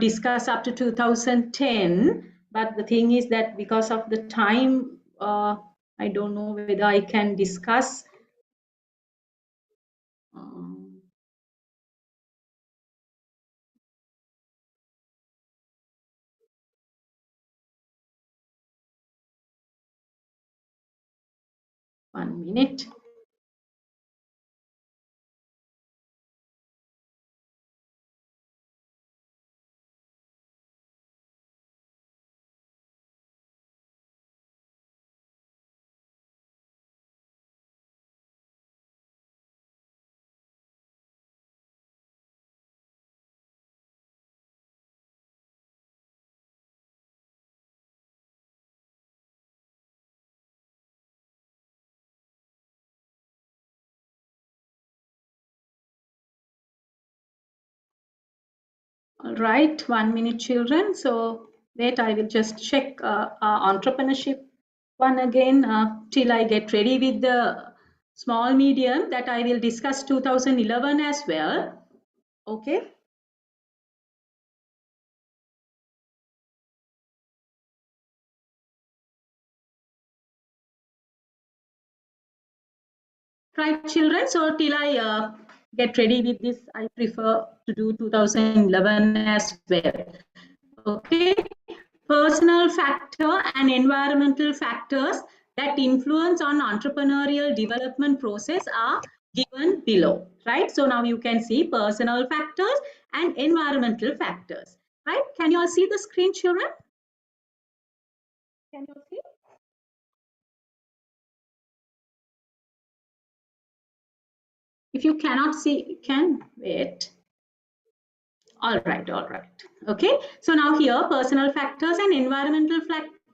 discuss up to 2010. But the thing is that because of the time, I don't know whether I can discuss. One minute. All right, 1 minute, children. So wait, I will just check entrepreneurship one again till I get ready with the small medium that I will discuss 2011 as well. Okay. Right, children. So till I get ready with this, I prefer to do 2011 as well. Okay. Personal factor and environmental factors that influence on entrepreneurial development process are given below, right? So now you can see personal factors and environmental factors, right? Can you all see the screen, children? Can you see? If you cannot see, you can wait. All right. Okay. So now here, personal factors and environmental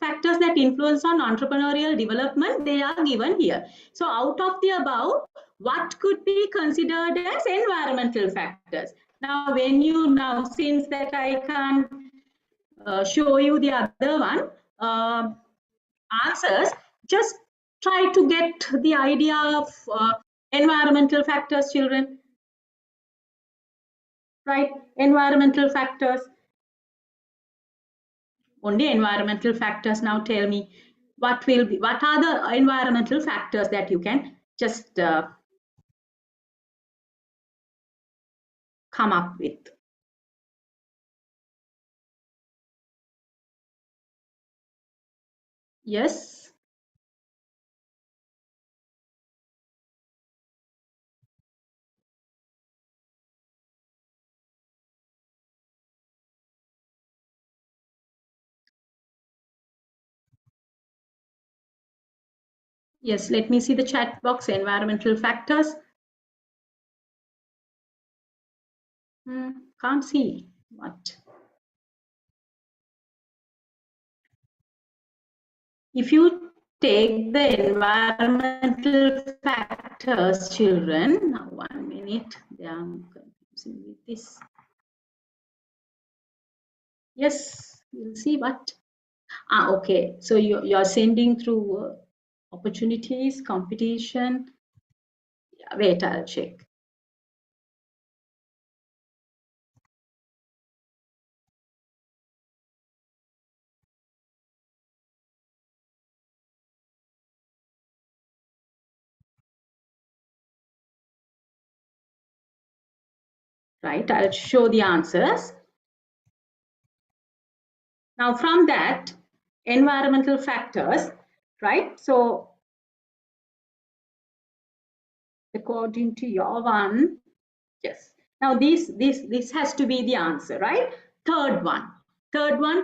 factors that influence on entrepreneurial development, they are given here. So out of the above, what could be considered as environmental factors? Now, since that I can't show you the other one, answers, just try to get the idea of environmental factors, children. Right, environmental factors. Only environmental factors. Now tell me, what are the environmental factors that you can just come up with? Yes. Yes, let me see the chat box. Environmental factors. Can't see what. If you take the environmental factors, children, now 1 minute, they are confusing with this. Yes, you'll see what. Okay, so you're sending through opportunities, competition. Yeah, wait, I'll check. Right, I'll show the answers. Now from that, environmental factors, right? So according to your one, yes. Now this has to be the answer, right? Third one,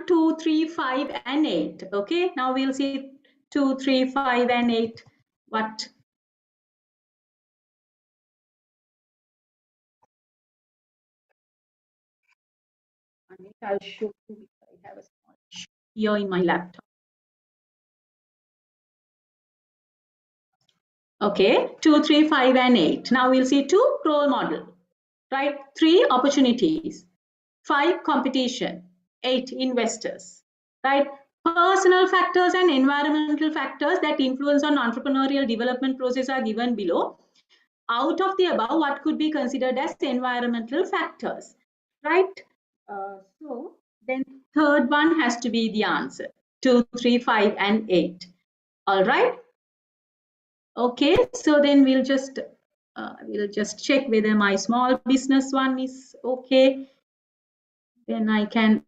2, 3, 5, and 8. Okay, now we'll see 2, 3, 5, and 8. What? I'll show you. I have a small here in my laptop. Okay, 2, 3, 5, and 8. Now we'll see 2, role model, right? 3, opportunities. 5, competition. 8, investors, right? Personal factors and environmental factors that influence on entrepreneurial development process are given below. Out of the above, what could be considered as environmental factors, right? So then third one has to be the answer, 2, 3, 5, and 8. All right. Okay, so then we'll just check whether my small business one is okay. Then I can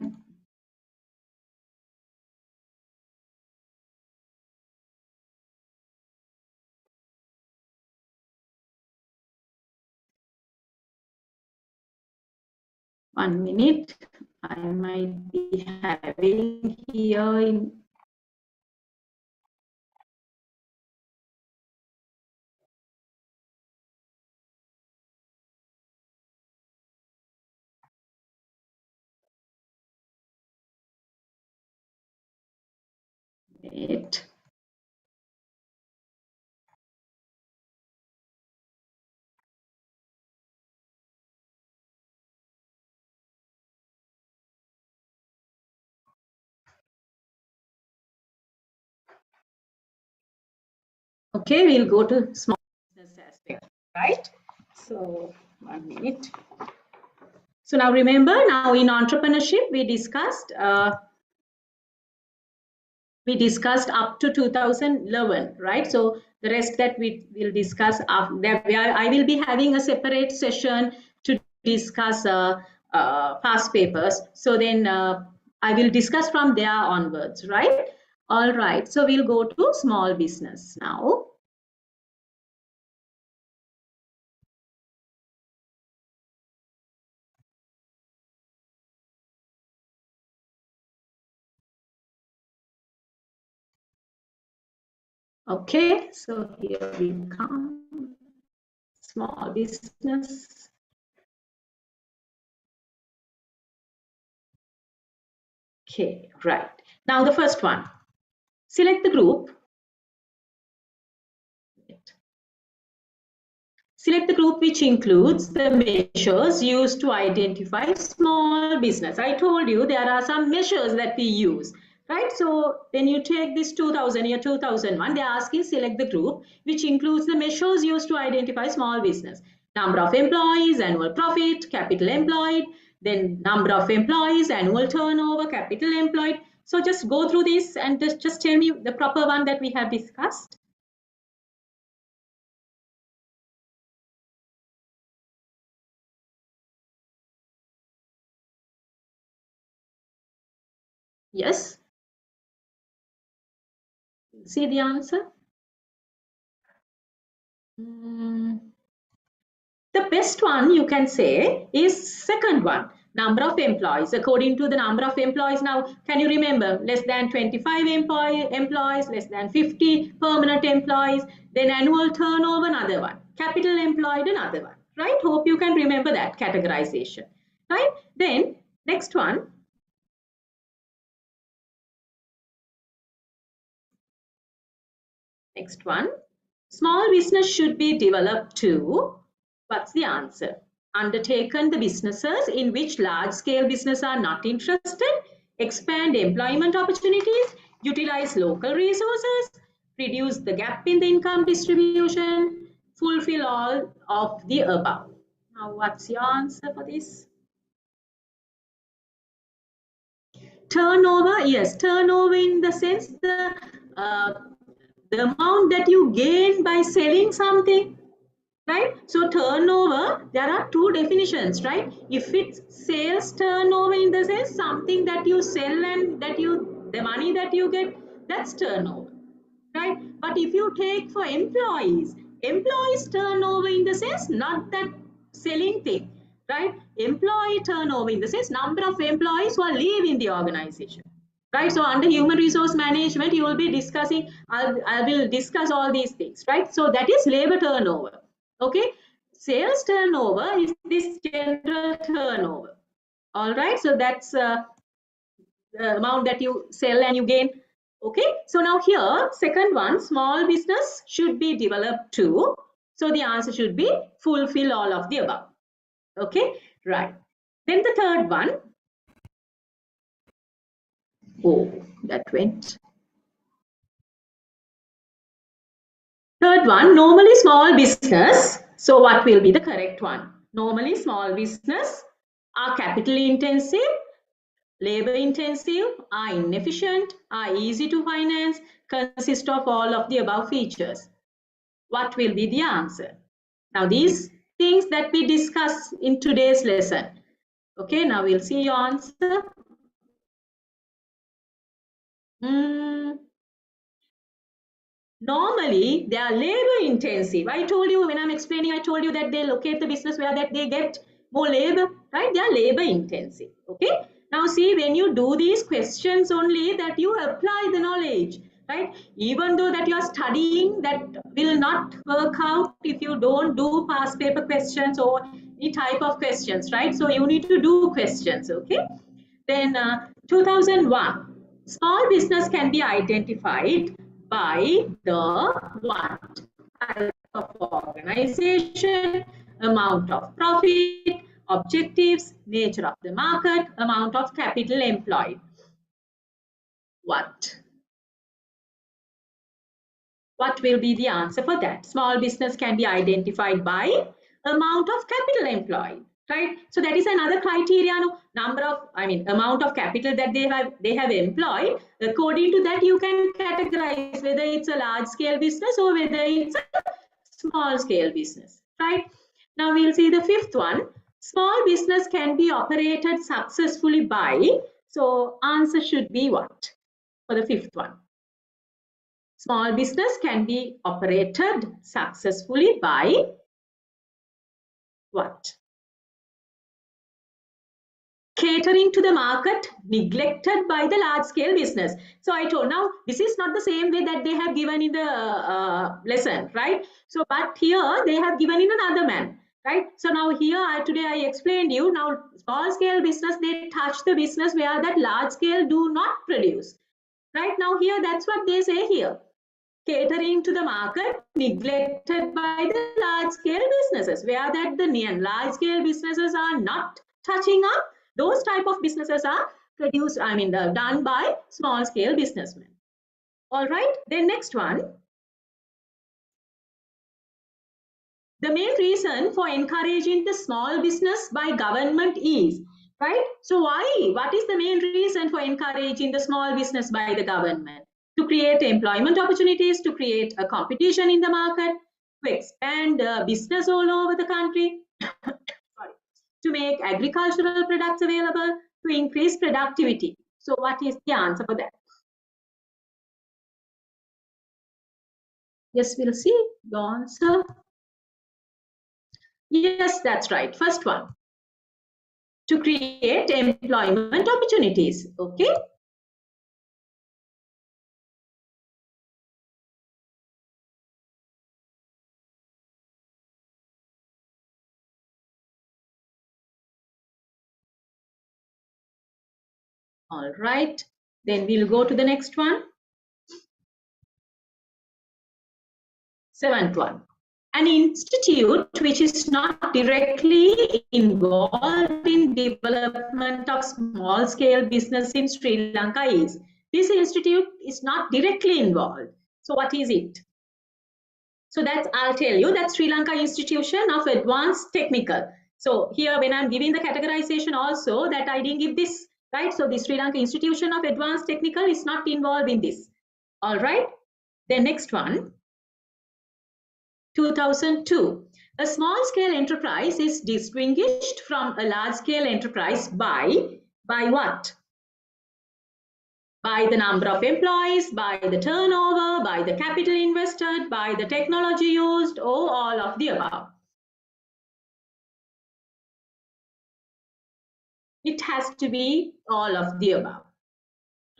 one minute. I might be having here in it. Okay, we'll go to small business aspect, right? So 1 minute. So now remember, now in entrepreneurship, we discussed up to 2011, right? So the rest that we will discuss after, I will be having a separate session to discuss past papers. So then I will discuss from there onwards, right? All right, so we'll go to small business now. Okay, so here we come. Small business. Okay, right. Now the first one. Select the group. Select the group which includes the measures used to identify small business. I told you there are some measures that we use, right? So when you take this 2000 year 2001, they are asking select the group which includes the measures used to identify small business. Number of employees, annual profit, capital employed, then number of employees, annual turnover, capital employed. So just go through this and just tell me the proper one that we have discussed. Yes? See the answer? The best one you can say is second one, number of employees. According to the number of employees, now can you remember less than 25 employees, less than 50 permanent employees, then annual turnover, another one, capital employed, another one, right? Hope you can remember that categorization, right? Then next one. Next one, small business should be developed to, what's the answer? Undertaken the businesses in which large-scale business are not interested, expand employment opportunities, utilize local resources, reduce the gap in the income distribution, fulfill all of the above. Now, what's your answer for this? Turnover, yes, turnover in the sense the amount that you gain by selling something, right? So turnover, there are two definitions, right? If it's sales turnover in the sense something that you sell and that the money that you get, that's turnover, right? But if you take for employees turnover in the sense not that selling thing, right? Employee turnover in the sense number of employees who are leaving the organization. Right, so under human resource management, you will be discussing, I will discuss all these things, right? So that is labor turnover, okay? Sales turnover is this general turnover, all right? So that's the amount that you sell and you gain, okay? So now here, second one, small business should be developed to, so the answer should be fulfill all of the above, okay? Right, then the third one, oh, that went. Third one, normally small business. So what will be the correct one? Normally small business are capital intensive, labor intensive, are inefficient, are easy to finance, consist of all of the above features. What will be the answer? Now these things that we discuss in today's lesson. Okay, now we'll see your answer. Normally they are labor intensive. I told you when I'm explaining, I told you that they locate the business where that they get more labor, right? They are labor intensive. Okay, now see, when you do these questions only, that you apply the knowledge, right? Even though that you are studying, that will not work out if you don't do past paper questions or any type of questions, right? So you need to do questions. Okay, then 2001, small business can be identified by the what? Type of organization, amount of profit, objectives, nature of the market, amount of capital employed. What will be the answer for that? Small business can be identified by amount of capital employed, right? So that is another criteria, no? Number of, amount of capital that they have employed. According to that, you can categorize whether it's a large scale business or whether it's a small scale business, right? Now we'll see the fifth one. Small business can be operated successfully by, so answer should be what for the fifth one? Small business can be operated successfully by what? catering to the market neglected by the large scale business. So I told, now this is not the same way that they have given in the lesson, right? So but here they have given in another manner, right? So now here today I explained you, now small scale business, they touch the business where that large scale do not produce, right? Now here that's what they say here, catering to the market neglected by the large scale businesses, where that the large scale businesses are not touching up, those type of businesses are produced, done by small scale businessmen. All right, then next one. The main reason for encouraging the small business by government is, right? So why? What is the main reason for encouraging the small business by the government? To create employment opportunities, to create a competition in the market, to expand business all over the country, to make agricultural products available, to increase productivity. So what is the answer for that? Yes, we'll see the answer. Yes, that's right. First one. To create employment opportunities. Okay. All right. Then we'll go to the next one. Seventh one. An institute which is not directly involved in development of small scale business in Sri Lanka is. This institute is not directly involved. So what is it? So that's, I'll tell you, that's Sri Lanka Institution of Advanced Technical. So here when I'm giving the categorization also, that I didn't give this, right? So the Sri Lanka Institution of Advanced Technical is not involved in this. All right. The next one. 2002. A small-scale enterprise is distinguished from a large-scale enterprise by what? By the number of employees, by the turnover, by the capital invested, by the technology used, or all of the above. It has to be all of the above,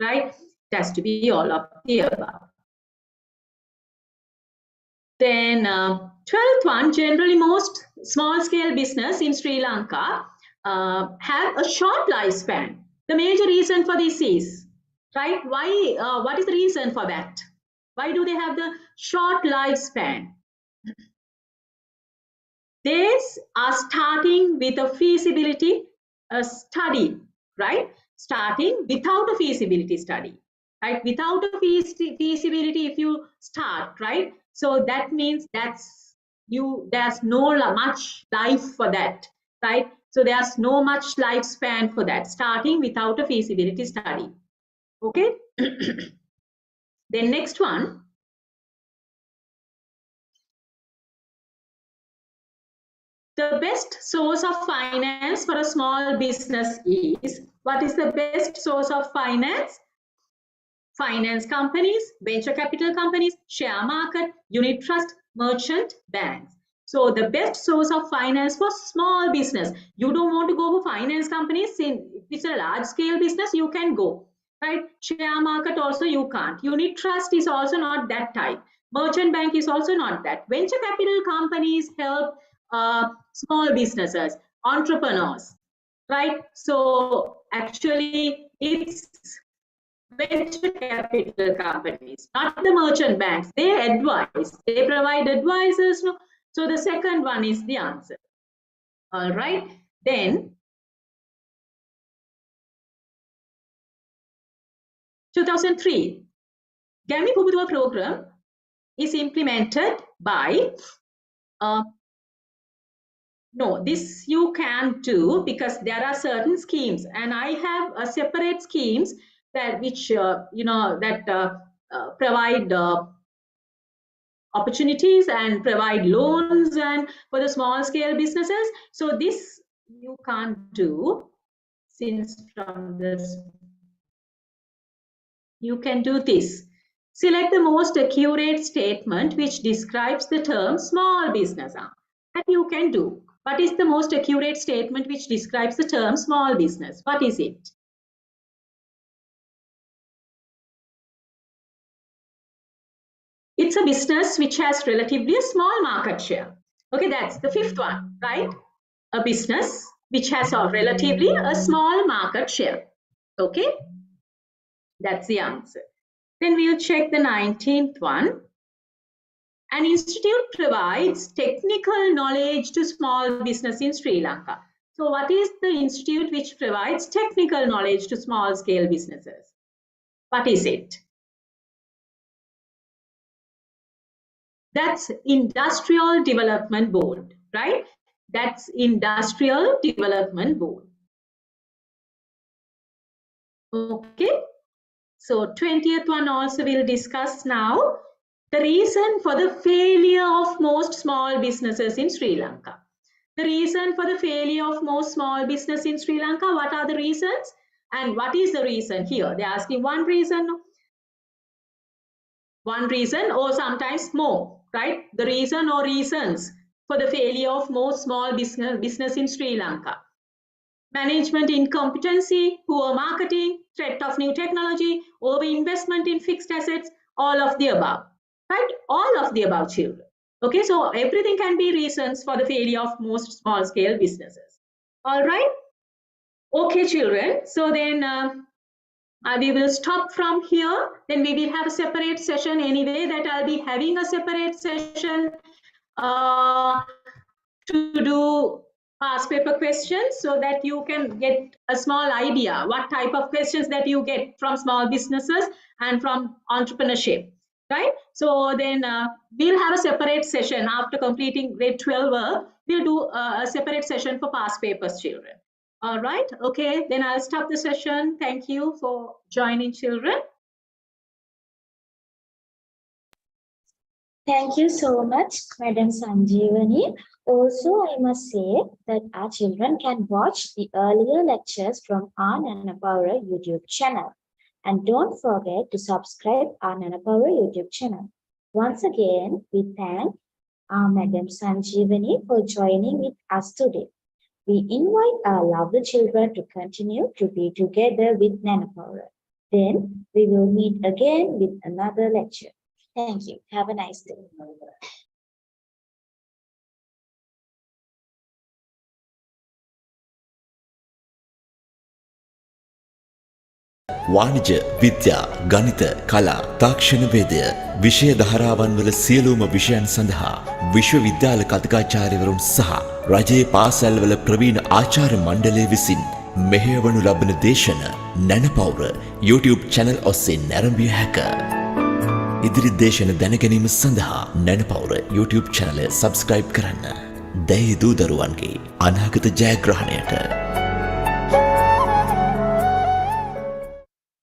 right? It has to be all of the above. Then 12th one, generally most small-scale business in Sri Lanka have a short lifespan. The major reason for this is, right? Why? What is the reason for that? Why do they have the short lifespan? They are starting with a feasibility study, right? Starting without a feasibility study, right? Without a feasibility, if you start, right? So that means there's no much life for that, right? So there's no much lifespan for that, starting without a feasibility study. Okay. Then next one. The best source of finance for a small business is, what is the best source of finance? Finance companies, venture capital companies, share market, unit trust, merchant banks. So the best source of finance for small business. You don't want to go for finance companies. If it's a large scale business, you can go, right? Share market also you can't. Unit trust is also not that type. Merchant bank is also not that. Venture capital companies help small businesses, entrepreneurs, right? So actually it's venture capital companies, not the merchant banks. They advise, they provide advices. So the second one is the answer. All right. Then 2003, Gami Pubutua program is implemented by no, this you can do because there are certain schemes, and I have a separate schemes that which provide opportunities and provide loans and for the small scale businesses. So this you can't do, since from this you can do this. Select the most accurate statement which describes the term small business. that you can do. What is the most accurate statement which describes the term small business? What is it? It's a business which has relatively a small market share. Okay, that's the fifth one, right? A business which has a relatively a small market share. Okay, that's the answer. Then we'll check the 19th one. An institute provides technical knowledge to small business in Sri Lanka. So what is the institute which provides technical knowledge to small scale businesses? What is it? That's Industrial Development Board, right? That's Industrial Development Board. Okay. So 20th one also we'll discuss now. The reason for the failure of most small businesses in Sri Lanka. The reason for the failure of most small business in Sri Lanka, what are the reasons? And what is the reason here? They're asking one reason or sometimes more, right? The reason or reasons for the failure of most small business in Sri Lanka. Management incompetency, poor marketing, threat of new technology, overinvestment in fixed assets, all of the above, right? All of the above, children. Okay, so everything can be reasons for the failure of most small scale businesses. All right. Okay, children. So then we will stop from here. Then we will have a separate session anyway, that I'll be having a separate session to do past paper questions, so that you can get a small idea what type of questions that you get from small businesses and from entrepreneurship, right? So then we'll have a separate session after completing grade 12 work. We'll do a separate session for past papers, children. All right. Okay, then I'll stop the session. Thank you for joining, children. Thank you so much, Madam Sanjeevani. Also, I must say that our children can watch the earlier lectures from our Nanapaura YouTube channel. And don't forget to subscribe our Nanapaura YouTube channel. Once again, we thank our Madam Sanjeevani for joining with us today. We invite our lovely children to continue to be together with Nanapaura. Then we will meet again with another lecture. Thank you. Have a nice day. වාණිජ විද්‍යා ගණිත කලා තාක්ෂණ වේදය විෂය ධාරාවන් වල සියලුම විෂයන් සඳහා විශ්වවිද්‍යාල කතිකාචාර්යවරුන් සහ රජයේ පාසල්වල ප්‍රවීණ ආචාර්ය මණ්ඩලය විසින් මෙහෙයවනු ලබන දේශන නැනපවුර YouTube channel ඔස්සේ නැරඹිය හැක. ඉදිරි දේශන දැනගැනීම සඳහා නැනපවුර YouTube channel subscribe කරන්න. දැයි දූ දරුවන්ගේ අනාගත ජයග්‍රහණයට